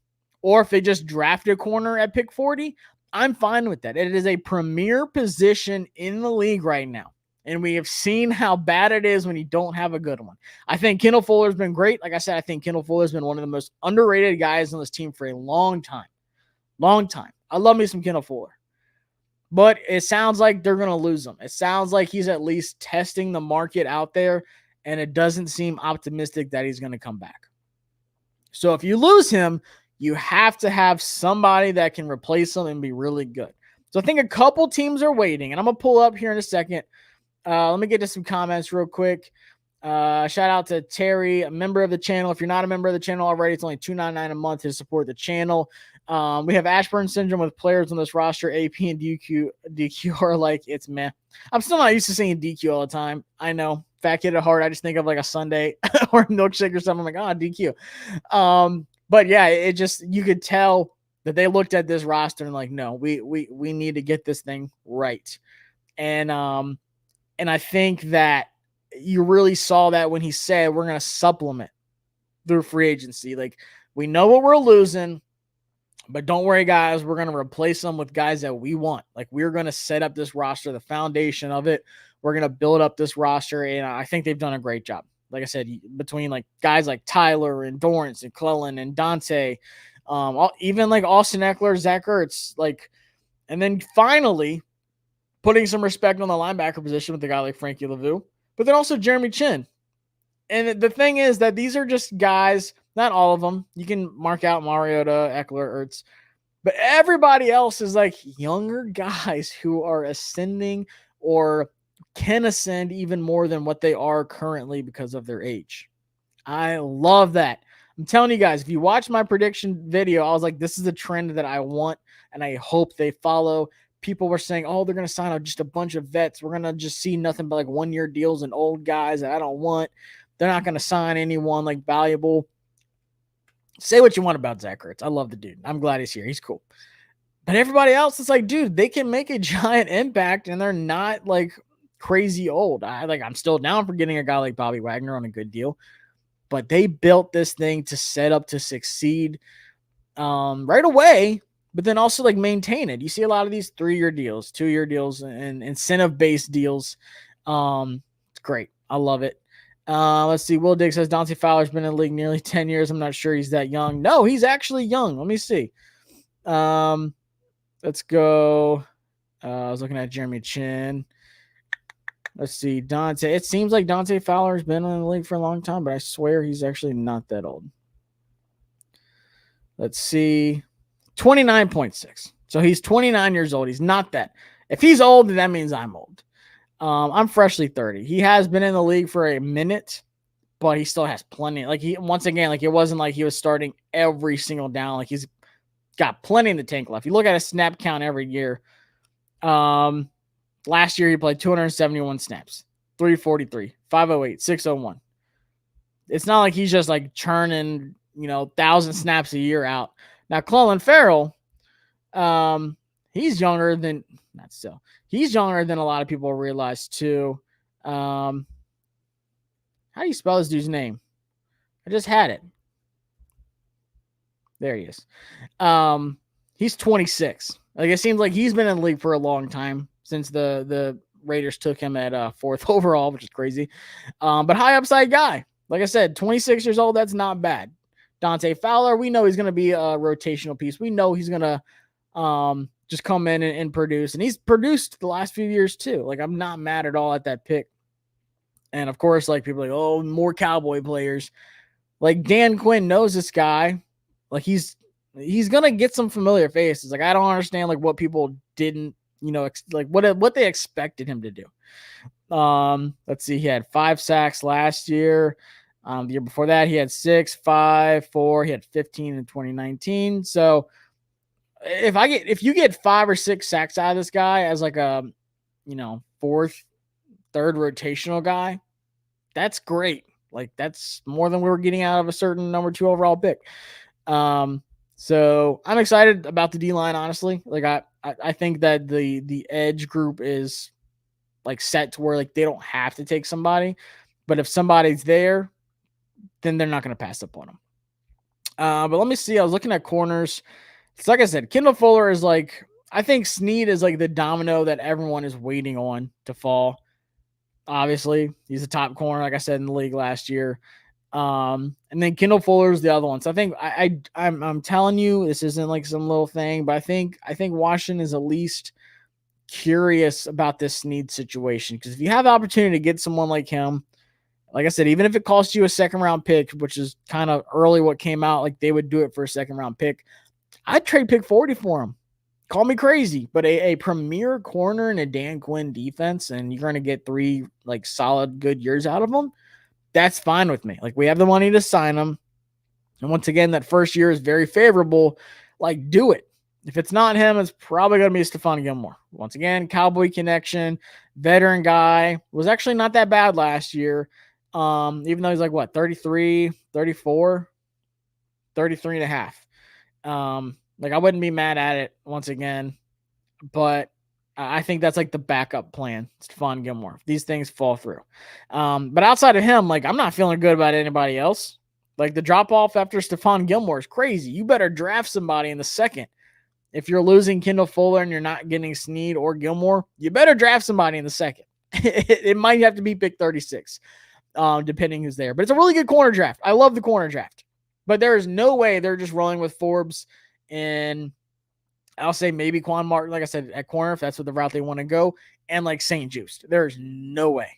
Or if they just draft a corner at pick 40, I'm fine with that. It is a premier position in the league right now. And we have seen how bad it is when you don't have a good one. I think Kendall Fuller has been great. Like I said, I think Kendall Fuller has been one of the most underrated guys on this team for a long time. Long time. I love me some Kendall Fuller. But it sounds like they're going to lose him. It sounds like he's at least testing the market out there, and it doesn't seem optimistic that he's going to come back. So if you lose him, you have to have somebody that can replace him and be really good. So I think a couple teams are waiting, and I'm going to pull up here in a second. Let me get to some comments real quick. Shout out to Terry, a member of the channel. If you're not a member of the channel already, it's only $2.99 a month to support the channel. We have Ashburn Syndrome with players on this roster. AP and DQ are like, it's meh. I'm still not used to saying DQ all the time. I know. Fat kid at Hart, I just think of like a Sunday or a milkshake or something. I'm like, DQ. But yeah, it just, you could tell that they looked at this roster and like, no, we need to get this thing right. And I think that you really saw that when he said we're going to supplement through free agency. Like, we know what we're losing, but don't worry, guys. We're going to replace them with guys that we want. Like, we're going to set up this roster, the foundation of it. We're going to build up this roster, and I think they've done a great job. Like I said, between like guys like Tyler and Dorrance and Clellan and Dante, even like Austin Eckler, Zach Ertz, like, and then finally putting some respect on the linebacker position with a guy like Frankie Lavu, but then also Jeremy Chinn. And the thing is that these are just guys, not all of them. You can mark out Mariota, Eckler, Ertz, but everybody else is like younger guys who are ascending or can ascend even more than what they are currently because of their age. I love that. I'm telling you guys, if you watch my prediction video, I was like, this is a trend that I want, and I hope they follow. People were saying, oh, they're going to sign up just a bunch of vets. We're going to just see nothing but like 1-year deals and old guys that I don't want. They're not going to sign anyone like valuable. Say what you want about Zach Ertz. I love the dude. I'm glad he's here. He's cool. But everybody else is like, dude, they can make a giant impact, and they're not like crazy old. I'm still down for getting a guy like Bobby Wagner on a good deal, but they built this thing to set up to succeed right away, but then also like maintain it. You see a lot of these 3-year deals, 2-year deals, and incentive-based deals. It's great. I love it. Let's see. Will Dick says Dante Fowler's been in the league nearly 10 years. I'm not sure he's that young. No, he's actually young. Let me see. Let's go. I was looking at Jeremy Chinn. Let's see. Dante. It seems like Dante Fowler's been in the league for a long time, but I swear he's actually not that old. Let's see. 29.6. So he's 29 years old. He's not that. If he's old, then that means I'm old. I'm freshly 30. He has been in the league for a minute, but he still has plenty. Like, once again, like, it wasn't like he was starting every single down. Like, he's got plenty in the tank left. You look at a snap count every year. Last year he played 271 snaps, 343, 508, 601. It's not like he's just like churning, 1,000 snaps a year out. Now, Clellan Ferrell, he's younger than he's younger than a lot of people realize too. How do you spell this dude's name? I just had it. There he is. He's 26. Like, it seems like he's been in the league for a long time since the Raiders took him at 4th overall, which is crazy. But high upside guy. Like I said, 26 years old, that's not bad. Dante Fowler, we know he's going to be a rotational piece. We know he's going to just come in and produce. And he's produced the last few years too. Like, I'm not mad at all at that pick. And of course, like, people are like, oh, more Cowboy players. Like, Dan Quinn knows this guy. Like, he's going to get some familiar faces. Like, I don't understand like what people didn't, like what they expected him to do. Let's see. He had 5 sacks last year. The year before that, he had 6, 5, 4. He had 15 in 2019. So if you get 5 or 6 sacks out of this guy as like a, 4th, 3rd rotational guy, that's great. Like, that's more than we were getting out of a certain number 2 overall pick. So I'm excited about the D-line, honestly. Like, I think that the edge group is like set to where like they don't have to take somebody, but if somebody's there, then they're not going to pass up on them. But let me see. I was looking at corners. It's like I said, Kendall Fuller is like, I think Snead is like the domino that everyone is waiting on to fall. Obviously, he's a top corner, like I said, in the league last year. And then Kendall Fuller is the other one. So I think I'm telling you, this isn't like some little thing, but I think Washington is at least curious about this Snead situation, because if you have the opportunity to get someone like him, like I said, even if it costs you a 2nd round pick, which is kind of early what came out, like they would do it for a 2nd round pick, I'd trade pick 40 for him. Call me crazy, but a premier corner in a Dan Quinn defense, and you're going to get 3 like solid good years out of them, that's fine with me. Like, we have the money to sign him, and once again, that first year is very favorable. Like, do it. If it's not him, it's probably going to be Stephon Gilmore. Once again, Cowboy connection, veteran guy, was actually not that bad last year. Even though he's like, what, 33, 34, 33 and a half. Like, I wouldn't be mad at it once again, but I think that's like the backup plan. Stephon Gilmore. These things fall through. But outside of him, like, I'm not feeling good about anybody else. Like, the drop off after Stephon Gilmore is crazy. You better draft somebody in the 2nd. If you're losing Kendall Fuller and you're not getting Snead or Gilmore, you better draft somebody in the 2nd. It might have to be pick 36, depending who's there. But it's a really good corner draft. I love the corner draft. But there is no way they're just rolling with Forbes and I'll say maybe Quan Martin, like I said, at corner, if that's what the route they want to go, and like St. Juste. There's no way.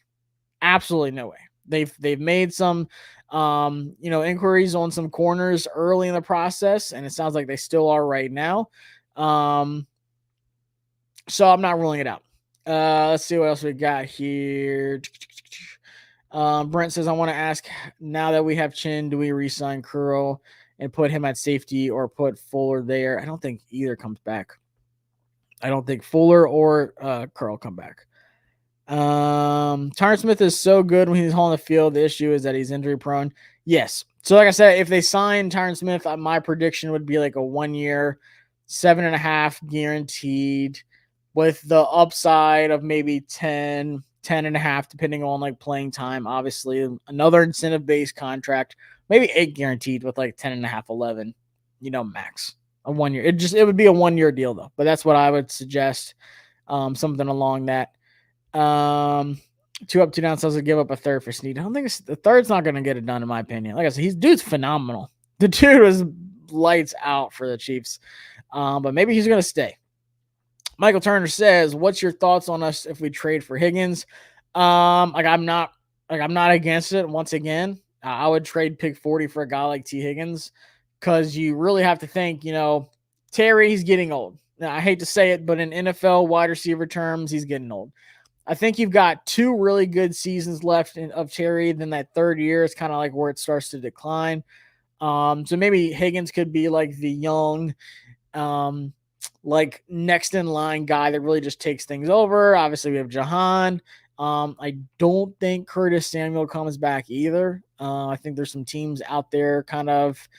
Absolutely no way. They've made some inquiries on some corners early in the process, and it sounds like they still are right now. So I'm not ruling it out. Let's see what else we got here. Brent says, I want to ask, now that we have Chinn, do we re-sign Curl and put him at safety or put Fuller there? I don't think either comes back. I don't think Fuller or Curl come back. Tyron Smith is so good when he's on the field. The issue is that he's injury prone. Yes. So like I said, if they sign Tyron Smith, my prediction would be like a 1 year, 7.5 guaranteed, with the upside of maybe 10.5, depending on like playing time. Obviously, another incentive-based contract, maybe 8 guaranteed with like 10.5, 11, max. A 1 year. It would be a 1 year deal though, but that's what I would suggest. Something along that. 2 up, 2 down. So to give up a 3rd for Snead. I don't think the 3rd's not going to get it done, in my opinion. Like I said, dude's phenomenal. The dude was lights out for the Chiefs. But maybe he's going to stay. Michael Turner says, what's your thoughts on us if we trade for Higgins? I'm not against it. Once again, I would trade pick 40 for a guy like T. Higgins, because you really have to think, Terry, he's getting old. Now, I hate to say it, but in NFL wide receiver terms, he's getting old. I think you've got 2 really good seasons left of Terry. Then that 3rd year is kind of like where it starts to decline. So maybe Higgins could be like the young, like next in line guy that really just takes things over. Obviously, we have Jahan. I don't think Curtis Samuel comes back either. I think there's some teams out there kind of,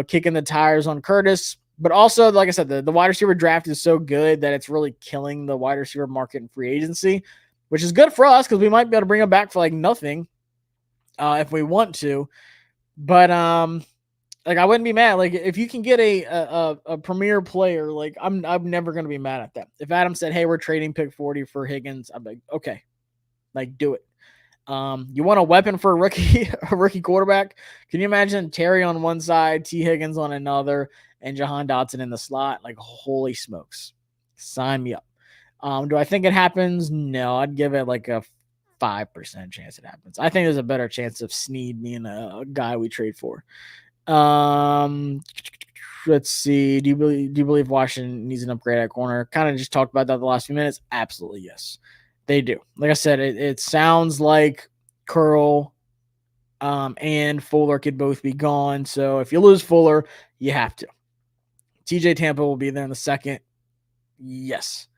kicking the tires on Curtis. But also, like I said, the wide receiver draft is so good that it's really killing the wide receiver market in free agency, which is good for us because we might be able to bring him back for like nothing if we want to. But Like, I wouldn't be mad. Like, if you can get a premier player, like, I'm never gonna be mad at that. If Adam said, "Hey, we're trading pick 40 for Higgins," I'm like, okay, like, do it. You want a weapon for a rookie, a rookie quarterback? Can you imagine Terry on one side, T. Higgins on another, and Jahan Dotson in the slot? Like, holy smokes, sign me up. Do I think it happens? No, I'd give it like a 5% chance it happens. I think there's a better chance of Snead being a guy we trade for. Let's see. Do you believe Washington needs an upgrade at corner? Kind of just talked about that the last few minutes. Absolutely, yes, they do. Like I said, it sounds like Curl and Fuller could both be gone. So if you lose Fuller, you have to. TJ Tampa will be there in the second. Yes.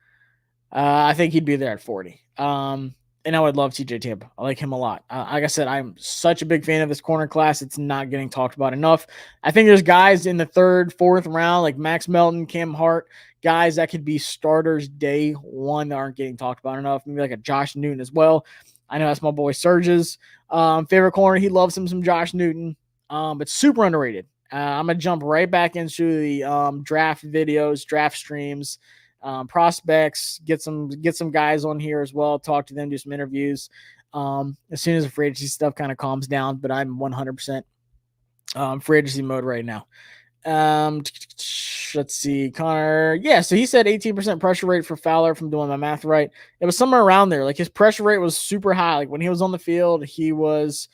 I think he'd be there at 40. And I would love TJ Tampa. I like him a lot. Like I said, I'm such a big fan of this corner class. It's not getting talked about enough. I think there's guys in the third, fourth round, like Max Melton, Cam Hart, guys that could be starters day one that aren't getting talked about enough. Maybe like a Josh Newton as well. I know that's my boy Surge's favorite corner. He loves him some Josh Newton, but super underrated. I'm going to jump right back into the draft videos, draft streams. Prospects, get some guys on here as well, talk to them, do some interviews as soon as the free agency stuff kind of calms down. But I'm 100% free agency mode right now. Let's see, Connor. Yeah, so he said 18% pressure rate for Fowler, from doing my math right. It was somewhere around there. Like, his pressure rate was super high. Like, when he was on the field, he was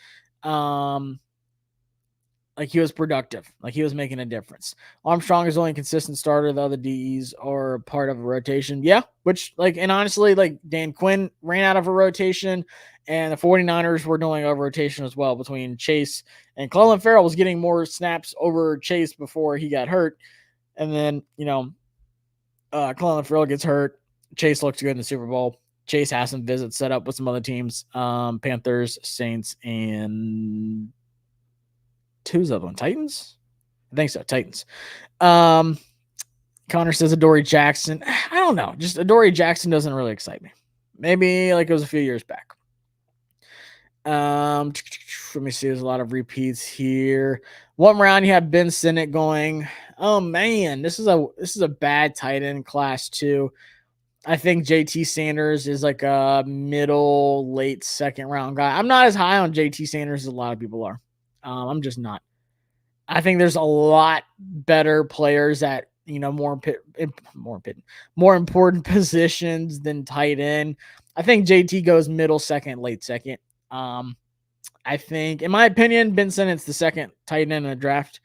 like, he was productive. Like, he was making a difference. Armstrong is only a consistent starter. The other DEs are part of a rotation. Yeah, which, like, and honestly, like, Dan Quinn ran out of a rotation, and the 49ers were doing a rotation as well between Chase and Clelin Ferrell was getting more snaps over Chase before he got hurt. And then, Clelin Ferrell gets hurt. Chase looks good in the Super Bowl. Chase has some visits set up with some other teams, Panthers, Saints, and who's the other one? Titans? I think so. Titans. Connor says Adoree Jackson. I don't know. Just Adoree Jackson doesn't really excite me. Maybe like it was a few years back. Let me see. There's a lot of repeats here. One round you have Ben Sinnott going. Oh man, this is a bad tight end class too. I think JT Sanders is like a middle, late second round guy. I'm not as high on JT Sanders as a lot of people are. I'm just not. I think there's a lot better players at, more important positions than tight end. I think JT goes middle second, late second. I think, in my opinion, Ben Sinnott's the second tight end in the draft.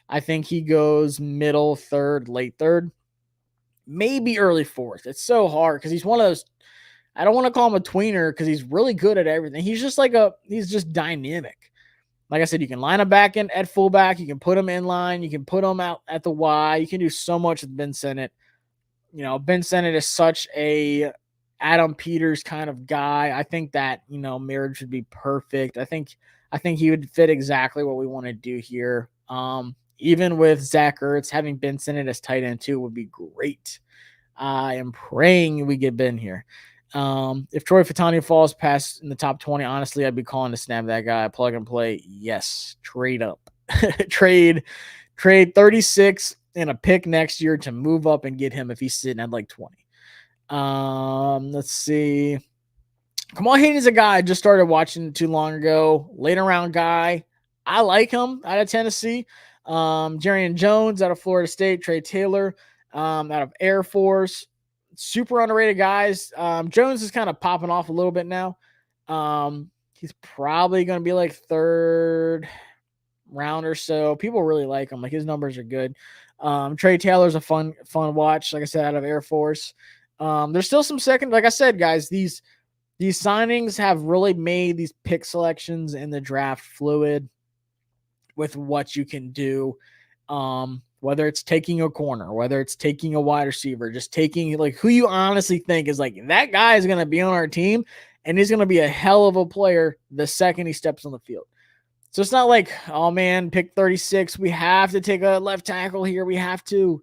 I think he goes middle third, late third, maybe early fourth. It's so hard because he's one of those. I don't want to call him a tweener because he's really good at everything. He's just he's just dynamic. Like I said, you can line him back in at fullback. You can put him in line. You can put him out at the Y. You can do so much with Ben Sinnott. Ben Sinnott is such a Adam Peters kind of guy. I think that, marriage would be perfect. I think he would fit exactly what we want to do here. Even with Zach Ertz, having Ben Sinnott as tight end too would be great. I am praying we get Ben here. If Troy Fautanu falls past in the top 20, honestly, I'd be calling to snap that guy. Plug and play. Yes. Trade up. trade 36 and a pick next year to move up and get him if he's sitting at like 20. Let's see. Kamal Hayden's a guy I just started watching too long ago. Later round guy. I like him out of Tennessee. Jarian Jones out of Florida State. Trey Taylor out of Air Force. Super underrated guys. Jones is kind of popping off a little bit now. He's probably going to be like third round or so. People really like him. Like, his numbers are good. Trey Taylor's a fun watch. Like I said, out of Air Force. There's still some second. Like I said, guys, these signings have really made these pick selections in the draft fluid with what you can do. Whether it's taking a corner, whether it's taking a wide receiver, just taking like who you honestly think is like, that guy is going to be on our team and he's going to be a hell of a player the second he steps on the field. So it's not like, oh man, pick 36. We have to take a left tackle here. We have to.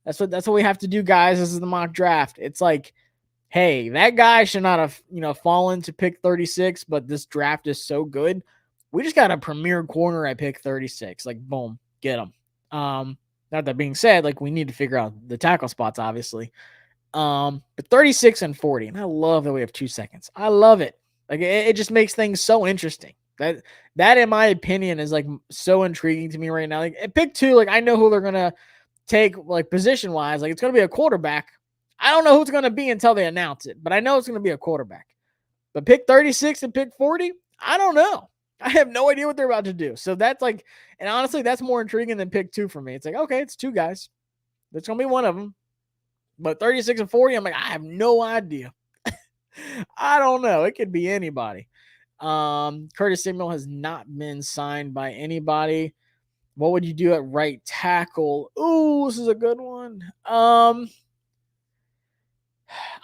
That's what we have to do, guys. This is the mock draft. It's like, hey, that guy should not have, fallen to pick 36, but this draft is so good. We just got a premier corner at pick 36. Like, boom. get them. Now that being said, like we need to figure out the tackle spots, obviously. But 36 and 40, and I love that we have 2 seconds. I love it. Like it just makes things so interesting. That in my opinion is like so intriguing to me right now. Like at pick 2, like I know who they're gonna take, like position wise. Like it's gonna be a quarterback. I don't know who it's gonna be until they announce it, but I know it's gonna be a quarterback. But pick 36 and pick 40, I don't know. I have no idea what they're about to do. So that's like, and honestly, that's more intriguing than pick 2 for me. It's like, okay, it's 2 guys. That's gonna be one of them. But 36 and 40, I'm like, I have no idea. I don't know. It could be anybody. Curtis Samuel has not been signed by anybody. What would you do at right tackle? Ooh, this is a good one. I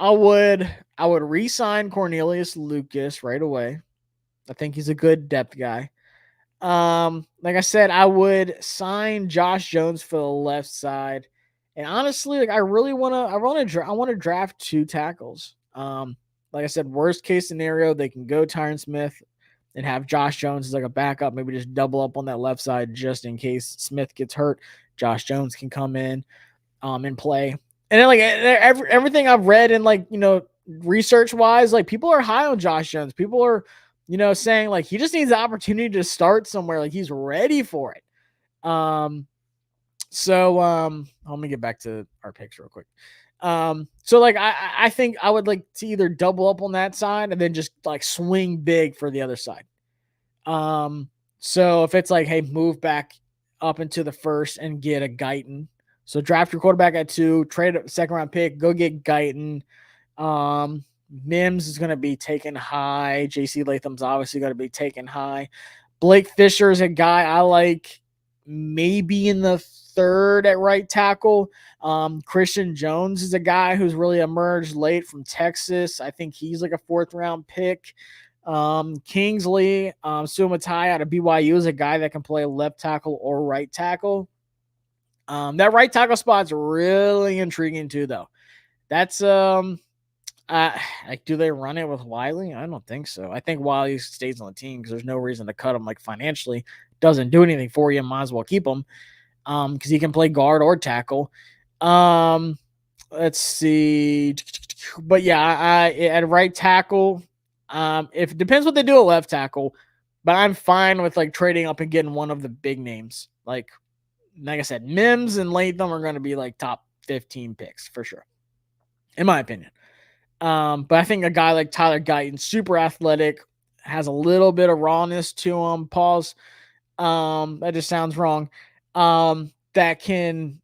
would re-sign Cornelius Lucas right away. I think he's a good depth guy. Like I said, I would sign Josh Jones for the left side. And honestly, like I want to draft 2 tackles. Like I said, worst case scenario, they can go Tyron Smith and have Josh Jones as like a backup, maybe just double up on that left side just in case Smith gets hurt. Josh Jones can come in and play. And then like everything I've read and like, research wise, like people are high on Josh Jones. People are, saying like he just needs the opportunity to start somewhere. Like he's ready for it. Let me get back to our picks real quick. So like I think I would like to either double up on that side and then just like swing big for the other side. So if it's like, hey, move back up into the first and get a Guyton. So draft your quarterback at 2, trade a second round pick, go get Guyton. Mims is going to be taken high. JC Latham's obviously going to be taken high. Blake Fisher is a guy I like maybe in the 3rd at right tackle. Christian Jones is a guy who's really emerged late from Texas. I think he's like a 4th round pick. Kingsley Sumatai out of BYU is a guy that can play left tackle or right tackle. That right tackle spot's really intriguing too, though. That's like, do they run it with Wiley? I don't think so. I think Wiley stays on the team because there's no reason to cut him. Like financially, doesn't do anything for you. Might as well keep him because he can play guard or tackle. Let's see, but yeah, I at right tackle. If it depends what they do at left tackle, but I'm fine with like trading up and getting one of the big names. Like I said, Mims and Latham are going to be like top 15 picks for sure, in my opinion. But I think a guy like Tyler Guyton, super athletic, has a little bit of rawness to him. Pause. That just sounds wrong. That can,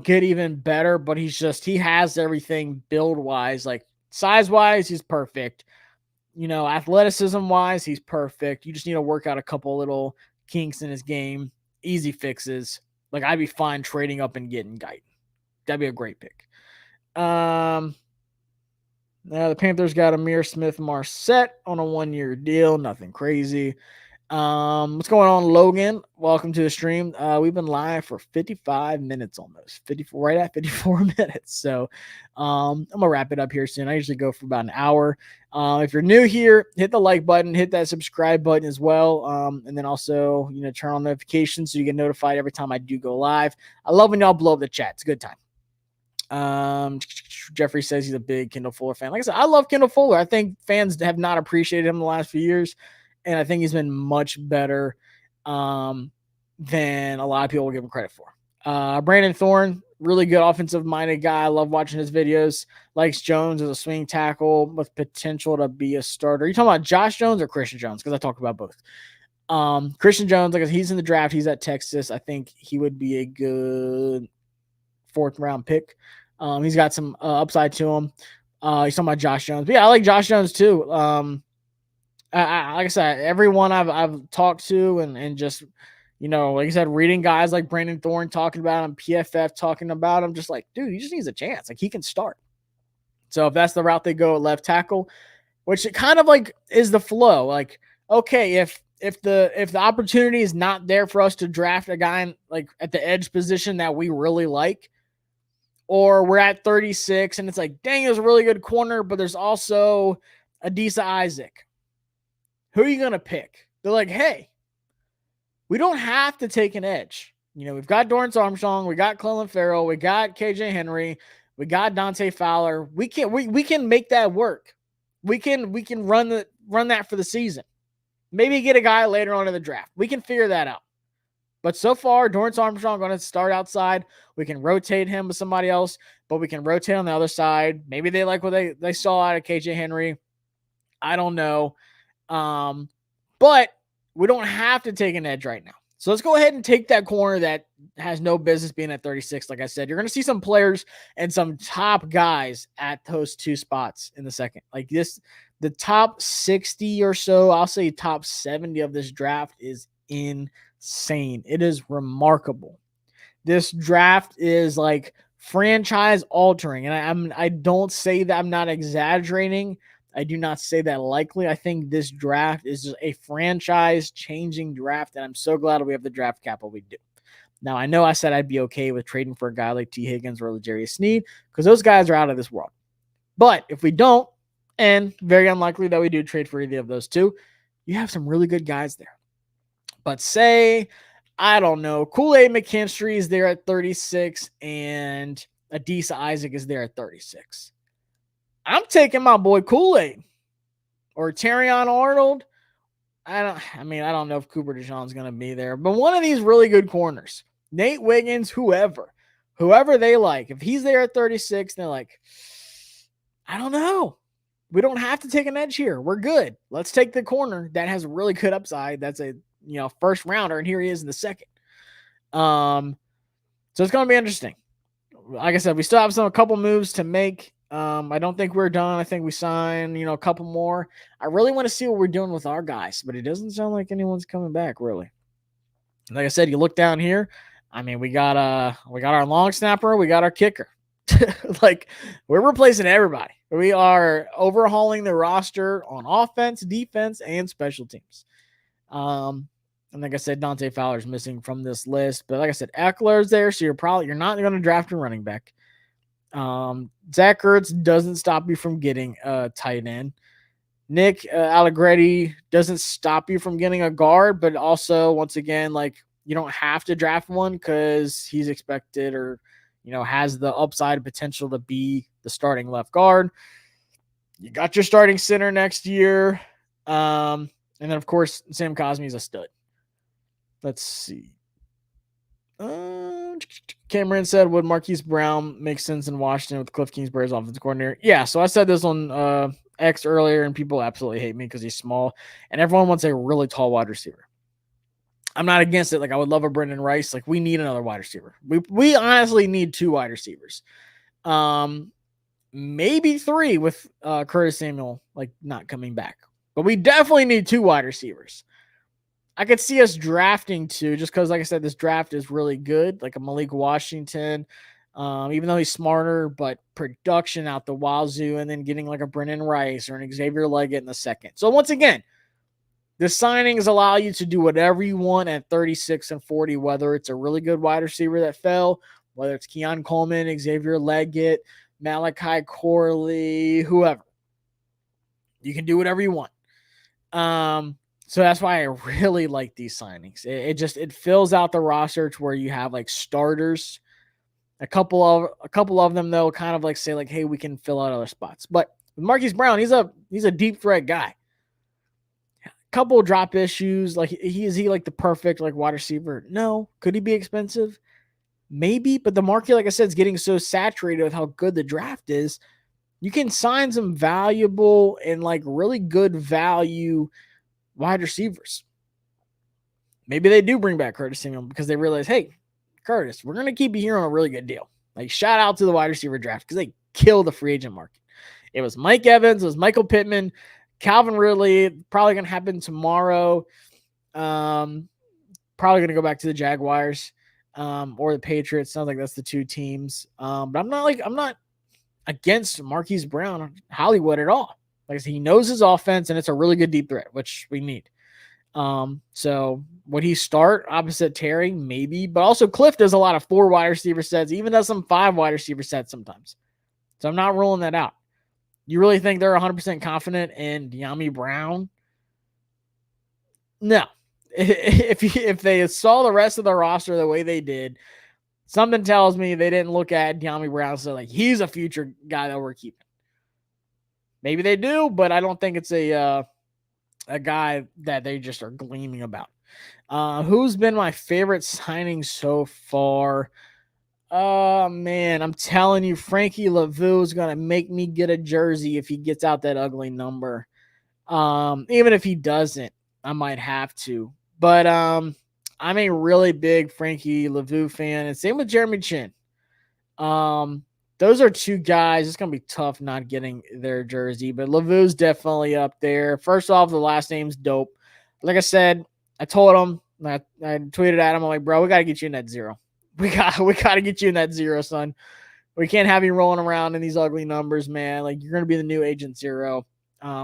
get even better, but he has everything build wise, like size wise, he's perfect. Athleticism wise, he's perfect. You just need to work out a couple little kinks in his game, easy fixes. Like I'd be fine trading up and getting Guyton. That'd be a great pick. Now the Panthers got Amir Smith-Marset on a 1-year deal. Nothing crazy. What's going on, Logan? Welcome to the stream. We've been live for 55 minutes almost. 54, right at 54 minutes. So I'm gonna wrap it up here soon. I usually go for about an hour. If you're new here, hit the like button, hit that subscribe button as well. And then also, turn on notifications so you get notified every time I do go live. I love when y'all blow up the chat. It's a good time. Jeffrey says he's a big Kendall Fuller fan. Like I said, I love Kendall Fuller. I think fans have not appreciated him the last few years, and I think he's been much better than a lot of people will give him credit for. Brandon Thorne, really good offensive-minded guy. I love watching his videos. Likes Jones as a swing tackle with potential to be a starter. Are you talking about Josh Jones or Christian Jones? Because I talk about both. Christian Jones, like he's in the draft. He's at Texas. I think he would be a good 4th round pick. He's got some upside to him. He's talking about Josh Jones. But yeah, I like Josh Jones too. Like I said, everyone I've talked to and just, like I said, reading guys like Brandon Thorne talking about him, PFF talking about him, just like, dude, he just needs a chance. Like he can start. So if that's the route they go at left tackle, which it kind of like is the flow. Like, okay, if the opportunity is not there for us to draft a guy like at the edge position that we really like, or we're at 36 and it's like, dang, there's a really good corner, but there's also Adisa Isaac. Who are you going to pick? They're like, hey, we don't have to take an edge. We've got Dorrance Armstrong, we got Clelin Ferrell, we got KJ Henry, we got Dante Fowler. We can make that work. We can run that for the season. Maybe get a guy later on in the draft. We can figure that out. But so far, Dorrance Armstrong going to start outside. We can rotate him with somebody else, but we can rotate on the other side. Maybe they like what they saw out of KJ Henry. I don't know. But we don't have to take an edge right now. So let's go ahead and take that corner that has no business being at 36. Like I said, you're going to see some players and some top guys at those two spots in the second. Like this, the top 60 or so, I'll say top 70 of this draft is insane. It is remarkable. This draft is like franchise altering. And I don't say that, I'm not exaggerating. I do not say that likely. I think this draft is just a franchise-changing draft, and I'm so glad we have the draft capital we do. Now, I know I said I'd be okay with trading for a guy like T. Higgins or L'Jarius Sneed because those guys are out of this world. But if we don't, and very unlikely that we do trade for either of those two, you have some really good guys there. But say, I don't know, Kool-Aid McKinstry is there at 36, and Adisa Isaac is there at 36. I'm taking my boy Kool-Aid or Terrion Arnold. I don't know if Cooper DeJean's going to be there, but one of these really good corners, Nate Wiggins, whoever they like. If he's there at 36, they're like, I don't know. We don't have to take an edge here. We're good. Let's take the corner that has a really good upside. That's a first rounder, and here he is in the second. So it's going to be interesting. Like I said, we still have a couple moves to make. I don't think we're done. I think we signed, a couple more. I really want to see what we're doing with our guys, but it doesn't sound like anyone's coming back, really. Like I said, you look down here. I mean, we got our long snapper, we got our kicker. Like, we're replacing everybody. We are overhauling the roster on offense, defense, and special teams. And like I said, Dante Fowler's missing from this list, but like I said, Eckler's there, so you're not going to draft a running back. Zach Ertz doesn't stop you from getting a tight end. Nick Allegretti doesn't stop you from getting a guard, but also, once again, like, you don't have to draft one because he's expected or, has the upside potential to be the starting left guard. You got your starting center next year. And then, of course, Sam Cosmi's a stud. Let's see. Cameron said, would Marquise Brown make sense in Washington with Cliff Kingsbury's offensive coordinator? Yeah, so I said this on X earlier, and people absolutely hate me because he's small, and everyone wants a really tall wide receiver. I'm not against it. Like, I would love a Brendan Rice. Like, we need another wide receiver. We honestly need 2 wide receivers. Maybe 3 with Curtis Samuel, like, not coming back. But we definitely need 2 wide receivers. I could see us drafting 2 just because, like I said, this draft is really good. Like a Malik Washington, even though he's smarter, but production out the wazoo, and then getting like a Brendan Rice or an Xavier Leggett in the second. So once again, the signings allow you to do whatever you want at 36 and 40, whether it's a really good wide receiver that fell, whether it's Keon Coleman, Xavier Leggett, Malachi Corley, whoever. You can do whatever you want. So that's why I really like these signings. It fills out the roster to where you have like starters. A couple of them though kind of like say like, hey, we can fill out other spots. But with Marquise Brown, he's a deep threat guy. A couple drop issues. Like, is he like the perfect like wide receiver? No. Could he be expensive? Maybe. But the market, like I said, is getting so saturated with how good the draft is. You can sign some valuable and like really good value wide receivers. Maybe they do bring back Curtis Samuel because they realize, hey, Curtis, we're going to keep you here on a really good deal. Like, shout out to the wide receiver draft because they killed the free agent market. It was Mike Evans, it was Michael Pittman, Calvin Ridley, probably going to happen tomorrow. Probably going to go back to the Jaguars or the Patriots. Sounds like that's the 2 teams. But I'm not against Marquise Brown, Hollywood at all. Like I said, he knows his offense, and it's a really good deep threat, which we need. So would he start opposite Terry? Maybe. But also Cliff does a lot of 4 wide receiver sets, even does some 5 wide receiver sets sometimes. So I'm not ruling that out. You really think they're 100% confident in Dyami Brown? No. if they saw the rest of the roster the way they did, something tells me they didn't look at De'Ami Brown and say, like, he's a future guy that we're keeping. Maybe they do, but I don't think it's a guy that they just are gleaming about. Who's been my favorite signing so far? Oh, man, I'm telling you, Frankie Lavu is going to make me get a jersey if he gets out that ugly number. Even if he doesn't, I might have to. But I'm a really big Frankie Lavu fan, and same with Jeremy Chinn. Those are two guys. It's gonna be tough not getting their jersey, but Lavu's definitely up there. First off, the last name's dope. Like I said, I told him, I tweeted at him, I'm like, bro, we gotta get you in that zero. We gotta get you in that zero, son. We can't have you rolling around in these ugly numbers, man. Like, you're gonna be the new Agent Zero.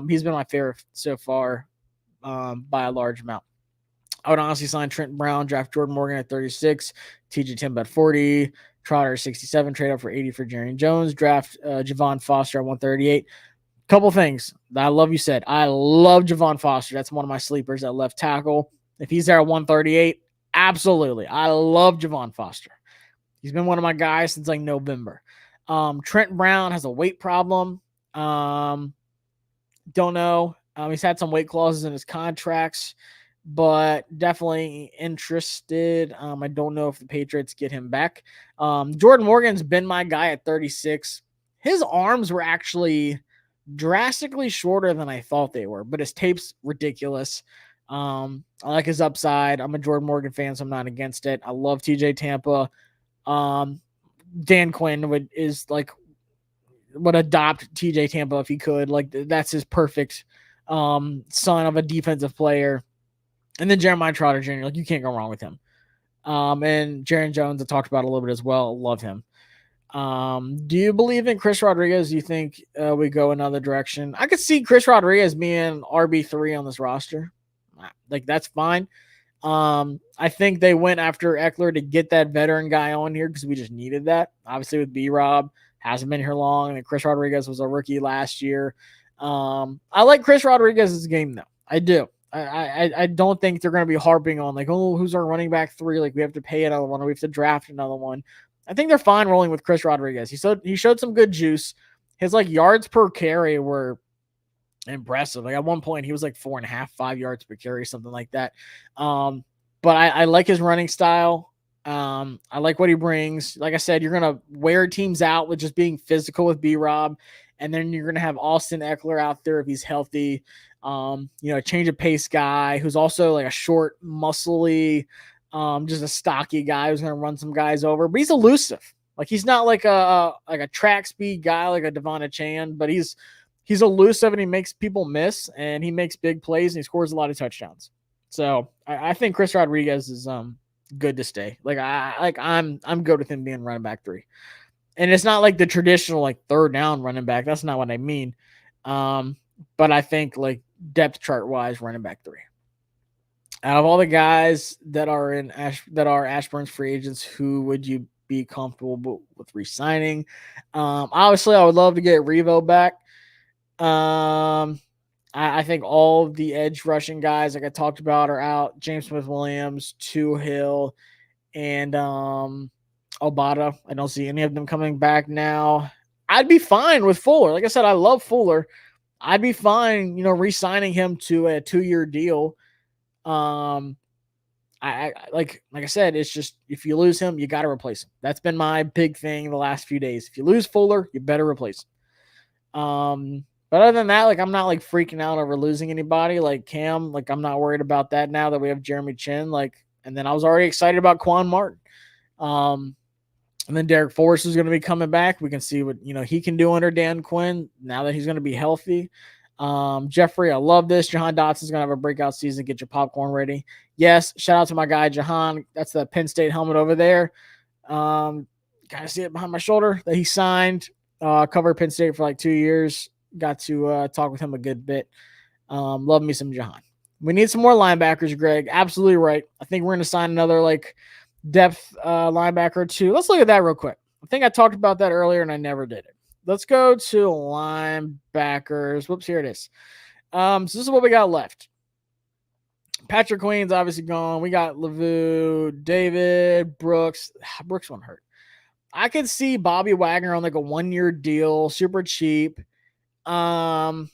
He's been my favorite so far, by a large amount. I would honestly sign Trent Brown, draft Jordan Morgan at 36, TJ Timber at 40, Trotter 67, trade up for 80 for Jerry Jones, draft Javon Foster at 138. Couple things that I love you said. I love Javon Foster. That's one of my sleepers at left tackle. If he's there at 138, absolutely. I love Javon Foster. He's been one of my guys since like November. Trent Brown has a weight problem. Don't know. He's had some weight clauses in his contracts, but definitely interested. I don't know if the Patriots get him back. Jordan Morgan's been my guy at 36. His arms were actually drastically shorter than I thought they were, but his tape's ridiculous. I like his upside. I'm a Jordan Morgan fan, so I'm not against it. I love TJ Tampa. Dan Quinn would adopt TJ Tampa if he could. Like, that's his perfect son of a defensive player. And then Jeremiah Trotter Jr., like, you can't go wrong with him. And Jaron Jones, I talked about a little bit as well. Love him. Do you believe in Chris Rodriguez? Do you think we go another direction? I could see Chris Rodriguez being RB3 on this roster. Like, that's fine. I think they went after Eckler to get that veteran guy on here because we just needed that. Obviously, with B-Rob, hasn't been here long, and Chris Rodriguez was a rookie last year. I like Chris Rodriguez's game, though. I do. I don't think they're going to be harping on, like, oh, who's our running back 3? Like, we have to pay another one or we have to draft another one. I think they're fine rolling with Chris Rodriguez. He showed some good juice. His, like, yards per carry were impressive. Like, at one point, he was like 4.5, 5 yards per carry, something like that. But I like his running style. I like what he brings. Like I said, you're going to wear teams out with just being physical with B-Rob. And then you're going to have Austin Eckler out there if he's healthy. A change of pace guy who's also like a short, muscly, just a stocky guy who's going to run some guys over. But he's elusive. Like, he's not like a track speed guy like a Devon Chan, but he's elusive and he makes people miss and he makes big plays and he scores a lot of touchdowns. So I think Chris Rodriguez is good to stay. Like, I'm good with him being running back 3. And it's not like the traditional like third down running back. That's not what I mean. But I think like depth chart wise, running back 3. Out of all the guys that are Ashburn's free agents, who would you be comfortable with re-signing? Obviously, I would love to get Revo back. I think all of the edge rushing guys, like I talked about, are out. James Smith-Williams, Hill, and Obata. I don't see any of them coming back now. I'd be fine with Fuller. Like I said, I love Fuller. I'd be fine, re-signing him to a 2-year deal. I like I said, it's just, if you lose him, you got to replace him. That's been my big thing the last few days. If you lose Fuller, you better replace him. But other than that, like, I'm not like freaking out over losing anybody like Cam. Like, I'm not worried about that now that we have Jeremy Chinn. Like, and then I was already excited about Quan Martin. And then Derek Forrest is going to be coming back. We can see what, he can do under Dan Quinn now that he's going to be healthy. Jeffrey, I love this. Jahan Dotson's going to have a breakout season. Get your popcorn ready. Yes. Shout out to my guy, Jahan. That's the Penn State helmet over there. Kind of see it behind my shoulder that he signed, covered Penn State for like 2 years. Got to talk with him a good bit. Love me some Jahan. We need some more linebackers, Greg. Absolutely right. I think we're going to sign another like depth linebacker or 2. Let's look at that real quick. I think I talked about that earlier and I never did it. Let's go to linebackers. Whoops, here it is. So this is what we got left. Patrick Queen's obviously gone. We got Lavu, David, Brooks. Brooks won't hurt. I could see Bobby Wagner on like a 1-year deal, super cheap. Somebody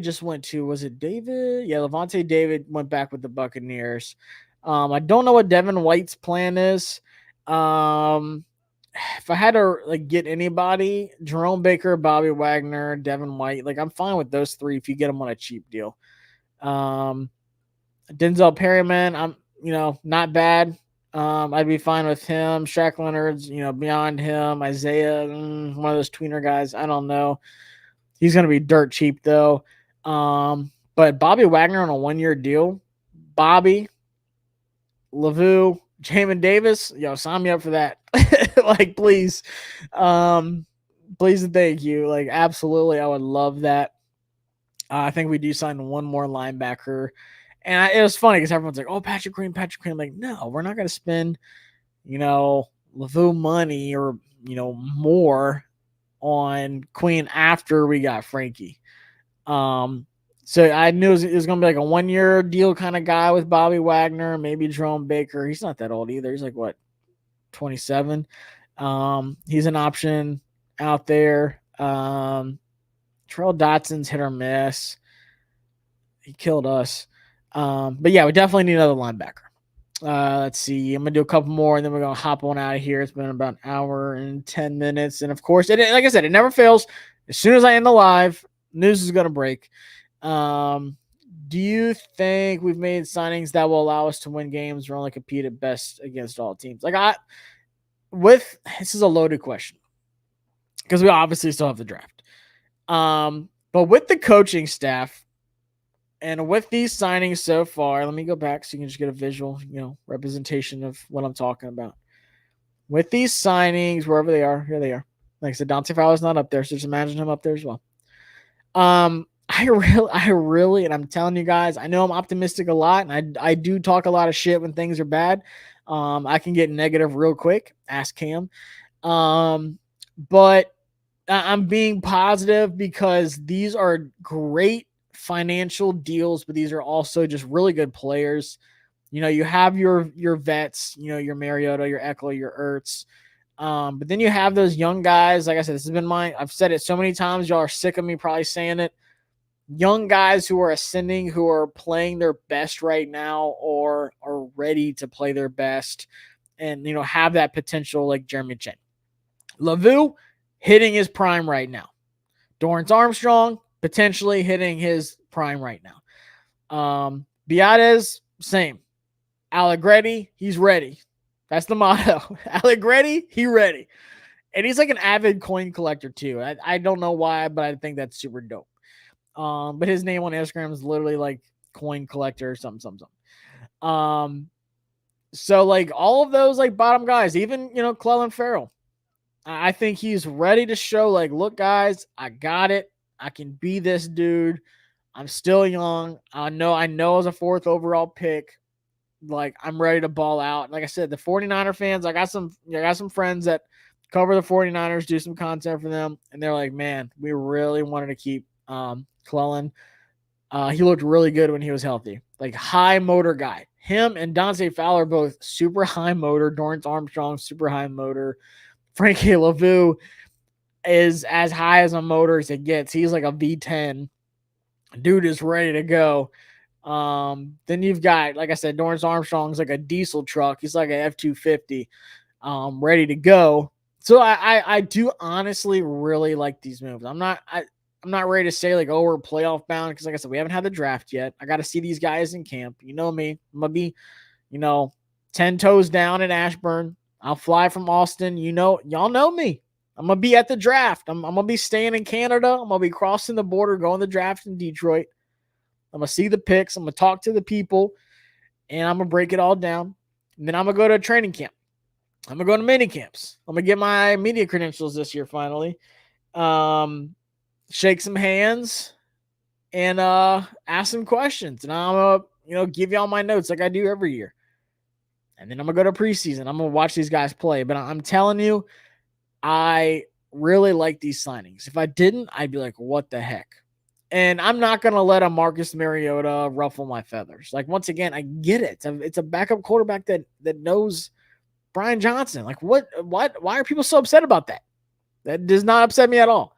just went to, was it David? Yeah, Levante David went back with the Buccaneers. I don't know what Devin White's plan is. If I had to like get anybody, Jerome Baker, Bobby Wagner, Devin White, like I'm fine with those three if you get them on a cheap deal. Denzel Perryman, I'm not bad. I'd be fine with him. Shaq Leonard's, beyond him. Isaiah, one of those tweener guys. I don't know. He's going to be dirt cheap though. But Bobby Wagner on a 1-year deal. Bobby, Lavu, Jamin Davis, sign me up for that. Like, please. Please and thank you. Like, absolutely, I would love that. I think we do sign one more linebacker. And it was funny because everyone's like, oh, Patrick Queen. I'm like, no, we're not going to spend, Lavu money or, more on Queen after we got Frankie. So I knew it was going to be like a 1-year deal kind of guy with Bobby Wagner, maybe Jerome Baker. He's not that old either. He's like, what, 27? He's an option out there. Terrell Dotson's hit or miss. He killed us. But yeah, we definitely need another linebacker. Let's see. I'm going to do a couple more, and then we're going to hop on out of here. It's been about an hour and 10 minutes. And, of course, like I said, it never fails. As soon as I end the live, news is going to break. Do you think we've made signings that will allow us to win games or only compete at best against all teams? This is a loaded question because we obviously still have the draft. But with the coaching staff, and with these signings so far, let me go back so you can just get a visual, representation of what I'm talking about. With these signings, wherever they are, here they are. Like I said, Dante Fowler's not up there, so just imagine him up there as well. I really, and I'm telling you guys, I know I'm optimistic a lot, and I do talk a lot of shit when things are bad. I can get negative real quick. Ask Cam. But I'm being positive because these are great financial deals, but these are also just really good players. You have your vets, your Mariota, your Eckler, your Ertz. But then you have those young guys. Like I said, this has been I've said it so many times. Y'all are sick of me probably saying it. Young guys who are ascending, who are playing their best right now or are ready to play their best and, have that potential like Jeremy Chinn. Lavu hitting his prime right now. Dorrance Armstrong potentially hitting his prime right now. Biadasz, same. Allegretti, he's ready. That's the motto. Allegretti, he ready. And he's like an avid coin collector too. I don't know why, but I think that's super dope. But his name on Instagram is literally like coin collector or something. So like all of those like bottom guys, even, Clelin Ferrell, I think he's ready to show like, look guys, I got it. I can be this dude. I'm still young. I know as a 4th overall pick, like I'm ready to ball out. Like I said, the 49er fans, I got some friends that cover the 49ers, do some content for them. And they're like, man, we really wanted to keep, Clelin. He looked really good when he was healthy. Like high motor guy. Him and Dante Fowler both super high motor. Dorrance Armstrong, super high motor. Frankie Lavu is as high as a motor as it gets. He's like a V10. Dude is ready to go. Then you've got, like I said, Dorrance Armstrong's like a diesel truck. He's like a F-250, ready to go. So I do honestly really like these moves. I'm not ready to say like, oh, we're playoff bound because like I said, we haven't had the draft yet. I got to see these guys in camp. You know me. I'm going to be, 10 toes down in Ashburn. I'll fly from Austin. Y'all know me. I'm going to be at the draft. I'm going to be staying in Canada. I'm going to be crossing the border, going to the draft in Detroit. I'm going to see the picks. I'm going to talk to the people, and I'm going to break it all down. And then I'm going to go to a training camp. I'm going to go to mini camps. I'm going to get my media credentials this year finally. Shake some hands and ask some questions. And I'm going to give y'all my notes like I do every year. And then I'm going to go to preseason. I'm going to watch these guys play. But I'm telling you, I really like these signings. If I didn't, I'd be like, what the heck? And I'm not going to let a Marcus Mariota ruffle my feathers. Like, once again, I get it. It's a backup quarterback that knows Brian Johnson. Like, why are people so upset about that? That does not upset me at all.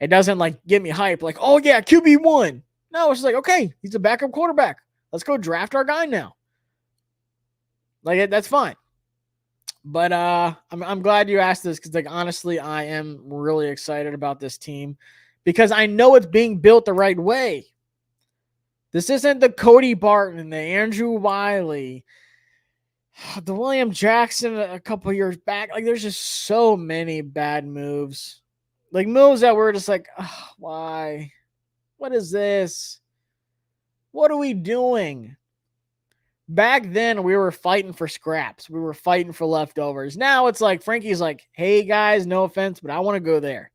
It doesn't like get me hype. Like, oh yeah, QB1. No, it's just like, okay, he's a backup quarterback. Let's go draft our guy now. Like, that's fine. But I'm glad you asked this because, like, honestly, I am really excited about this team because I know it's being built the right way. This isn't the Cody Barton, the Andrew Wiley, the William Jackson a couple years back. Like, there's just so many bad moves. Like, moves that were just like, oh, why? What is this? What are we doing? Back then, we were fighting for scraps. We were fighting for leftovers. Now it's like Frankie's like, hey, guys, no offense, but I want to go there.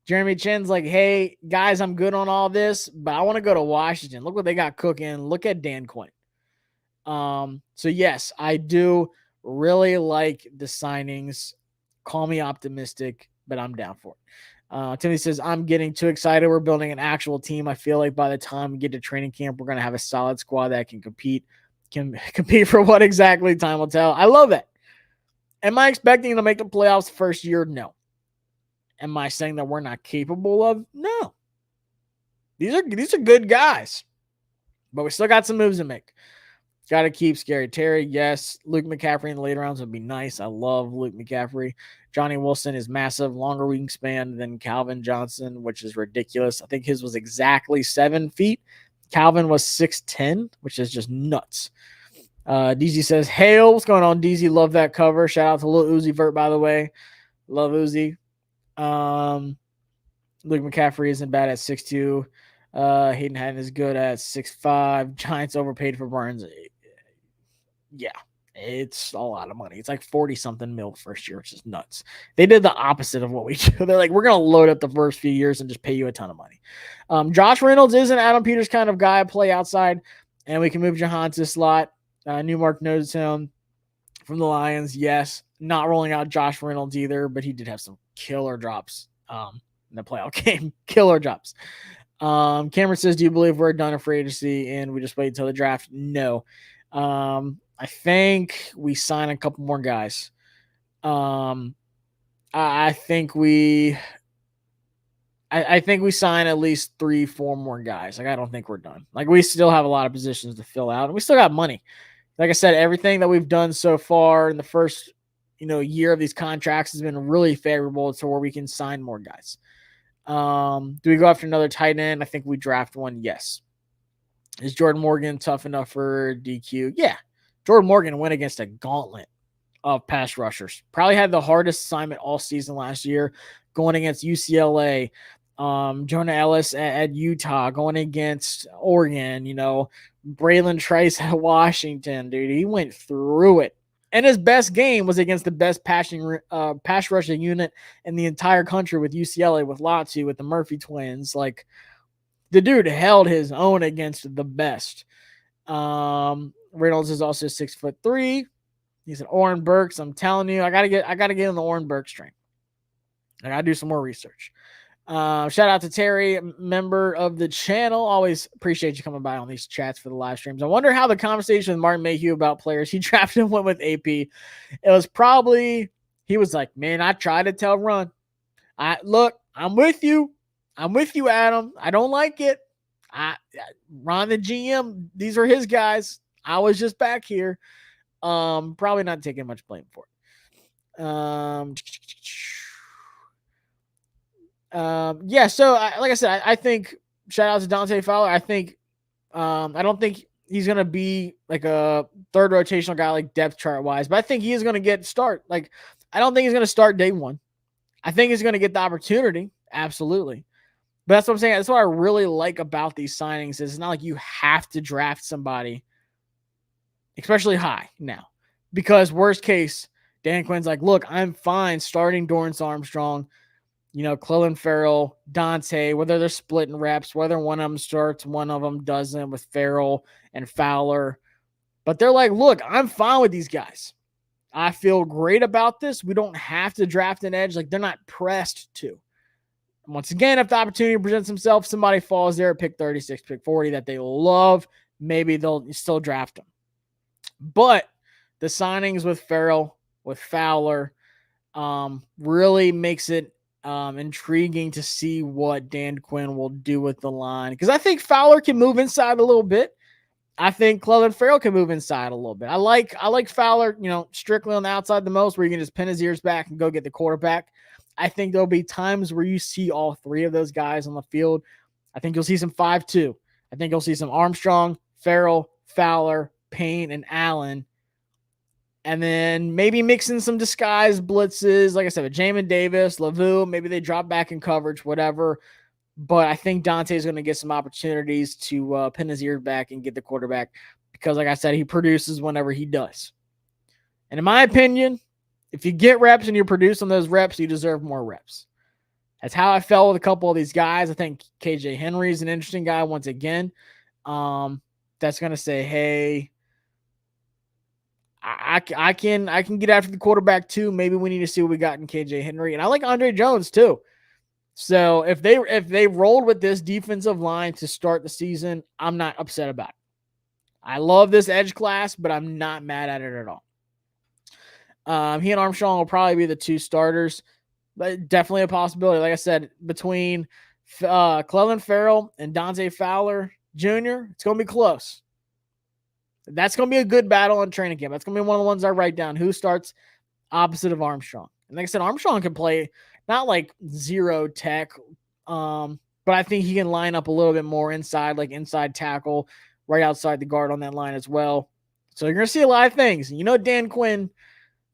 Jeremy Chinn's like, hey, guys, I'm good on all this, but I want to go to Washington. Look what they got cooking. Look at Dan Quinn. So, yes, I do really like the signings. Call me optimistic, but I'm down for it. Timothy says, I'm getting too excited. We're building an actual team. I feel like by the time we get to training camp, we're going to have a solid squad that can compete for what exactly, time will tell. I love that. Am I expecting to make the playoffs the first year? No. Am I saying that we're not capable of? No. These are good guys, but we still got some moves to make. Got to keep Scary Terry. Yes. Luke McCaffrey in the later rounds would be nice. I love Luke McCaffrey. Johnny Wilson is massive, longer wingspan than Calvin Johnson, which is ridiculous. I think his was exactly 7 feet. Calvin was 6'10", which is just nuts. DZ says, hail. What's going on, DZ? Love that cover. Shout out to Lil Uzi Vert, by the way. Love Uzi. Luke McCaffrey isn't bad at 6'2". Hayden Hatten is good at 6'5". Giants overpaid for Burns. Yeah, it's a lot of money. It's like 40-something mil first year, which is nuts. They did the opposite of what we do. They're like, we're going to load up the first few years and just pay you a ton of money. Josh Reynolds is an Adam Peters kind of guy, play outside, and we can move Jahan to slot. Newmark noticed him from the Lions. Yes, not rolling out Josh Reynolds either, but he did have some killer drops in the playoff game. Killer drops. Cameron says, do you believe we're done in free agency and we just wait until the draft? No. I think we sign a couple more guys. I think we sign at least 3-4 more guys. Like, I don't think we're done. Like, we still have a lot of positions to fill out, and we still got money. Like I said, everything that we've done so far in the first, year of these contracts has been really favorable to where we can sign more guys. Do we go after another tight end? I think we draft one. Yes. Is Jordan Morgan tough enough for DQ? Yeah. Jordan Morgan went against a gauntlet of pass rushers. Probably had the hardest assignment all season last year, going against UCLA, Jonah Ellis at Utah, going against Oregon, Braylon Trice at Washington, dude. He went through it. And his best game was against the best pass rushing unit in the entire country with UCLA, with Latu, with the Murphy twins. Like, the dude held his own against the best. Reynolds is also 6'3". He's an Oren Burks. I'm telling you, I gotta get on the Oren Burks train. I gotta do some more research. Shout out to Terry, member of the channel. Always appreciate you coming by on these chats for the live streams. I wonder how the conversation with Martin Mayhew about players he drafted went with AP. It was probably, he was like, man, I tried to tell Ron. I'm with you. I'm with you, Adam. I don't like it. Ron the GM, these are his guys. I was just back here. Probably not taking much blame for it. Yeah, so like I said, I think, shout out to Dante Fowler. I think, I don't think he's going to be like a third rotational guy, like depth chart wise, but I think he is going to get start. Like, I don't think he's going to start day one. I think he's going to get the opportunity. Absolutely. But that's what I'm saying. That's what I really like about these signings is it's not like you have to draft somebody, especially high now, because worst case, Dan Quinn's like, look, I'm fine starting Dorrance Armstrong, Clelin Ferrell, Dante, whether they're splitting reps, whether one of them starts, one of them doesn't with Ferrell and Fowler. But they're like, look, I'm fine with these guys. I feel great about this. We don't have to draft an edge. Like, they're not pressed to. Once again, if the opportunity presents himself, somebody falls there at pick 36, pick 40 that they love, maybe they'll still draft him. But the signings with Farrell, with Fowler, really makes it intriguing to see what Dan Quinn will do with the line. Because I think Fowler can move inside a little bit. I think Clelin Ferrell can move inside a little bit. I like Fowler, strictly on the outside the most, where you can just pin his ears back and go get the quarterback. I think there'll be times where you see all three of those guys on the field. I think you'll see some 5-2. I think you'll see some Armstrong, Ferrell, Fowler, Payne, and Allen. And then maybe mixing some disguise blitzes, like I said, with Jamin Davis, Lavu, maybe they drop back in coverage, whatever. But I think Dante is going to get some opportunities to pin his ears back and get the quarterback because, like I said, he produces whenever he does. And in my opinion, if you get reps and you produce on those reps, you deserve more reps. That's how I felt with a couple of these guys. I think KJ Henry is an interesting guy once again. That's going to say, hey, I can get after the quarterback too. Maybe we need to see what we got in KJ Henry. And I like Andre Jones too. So if they rolled with this defensive line to start the season, I'm not upset about it. I love this edge class, but I'm not mad at it at all. He and Armstrong will probably be the two starters, but definitely a possibility. Like I said, between Clelin Ferrell and Dante Fowler Jr., it's going to be close. That's going to be a good battle in training camp. That's going to be one of the ones I write down. Who starts opposite of Armstrong? And like I said, Armstrong can play not like zero tech, but I think he can line up a little bit more inside, like inside tackle, right outside the guard on that line as well. So you're going to see a lot of things. Dan Quinn,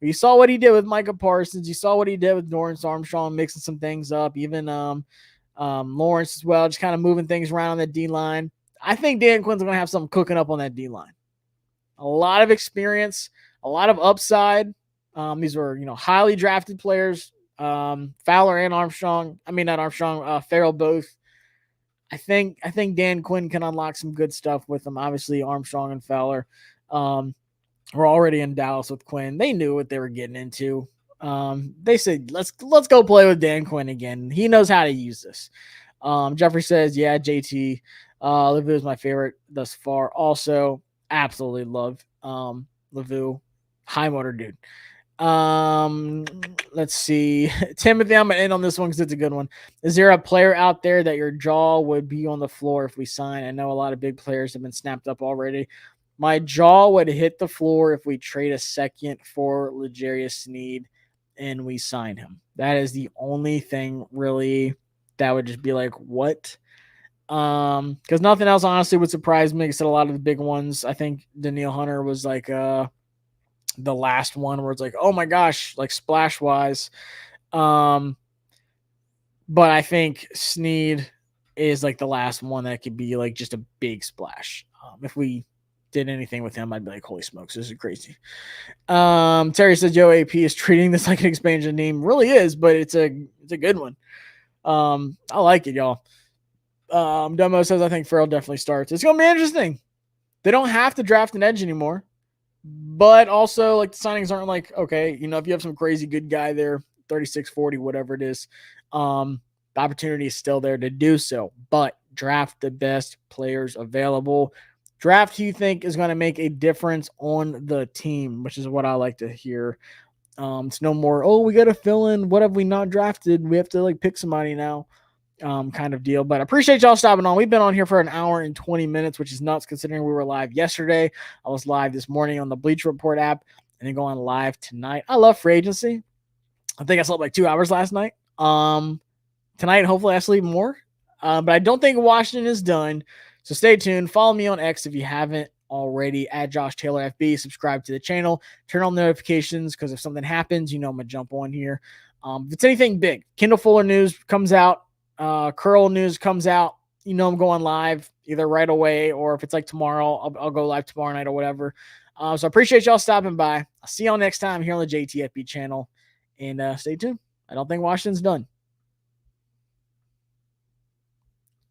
you saw what he did with Micah Parsons. You saw what he did with Dorrance Armstrong, mixing some things up. Even Lawrence as well, just kind of moving things around on that D-line. I think Dan Quinn's going to have something cooking up on that D-line. A lot of experience, a lot of upside. These were, highly drafted players. Fowler and Armstrong. I mean, not Armstrong, Farrell both. I think Dan Quinn can unlock some good stuff with them. Obviously, Armstrong and Fowler were already in Dallas with Quinn. They knew what they were getting into. They said, let's go play with Dan Quinn again. He knows how to use this. Jeffrey says, yeah, JT. Lavu is my favorite thus far. Also, absolutely love Lavu. High motor dude. Let's see. Timothy, I'm going to end on this one because it's a good one. Is there a player out there that your jaw would be on the floor if we sign? I know a lot of big players have been snapped up already. My jaw would hit the floor if we trade a second for L'Jarius Sneed and we sign him. That is the only thing really that would just be like, what? Because nothing else honestly would surprise me. Like I said, a lot of the big ones. I think Danielle Hunter was like the last one where it's like, oh my gosh, like splash wise. But I think Sneed is like the last one that could be like just a big splash. If we did anything with him, I'd be like, holy smokes, this is crazy. Terry says, Joe AP is treating this like an expansion team. Really is, but it's a good one. I like it, y'all. Domo says, I think Farrell definitely starts. It's going to be interesting. They don't have to draft an edge anymore. But also, like, the signings aren't like, okay, if you have some crazy good guy there, 36, 40, whatever it is, the opportunity is still there to do so. But draft the best players available. Draft who you think is going to make a difference on the team, which is what I like to hear. It's no more, we got to fill in. What have we not drafted? We have to, like, pick somebody now. Kind of deal. But I appreciate y'all stopping on. We've been on here for an hour and 20 minutes, which is nuts considering we were live yesterday. I was live this morning on the Bleacher Report app and then going live tonight. I love free agency. I think I slept like 2 hours last night. Tonight, hopefully I sleep more. But I don't think Washington is done. So stay tuned. Follow me on X if you haven't already, at Josh Taylor FB. Subscribe to the channel. Turn on notifications because if something happens, I'm going to jump on here. If it's anything big, Kendall Fuller news comes out. Curl news comes out, I'm going live either right away or if it's like tomorrow, I'll go live tomorrow night or whatever. So I appreciate y'all stopping by. I'll see y'all next time here on the JTFB channel and stay tuned. I don't think Washington's done.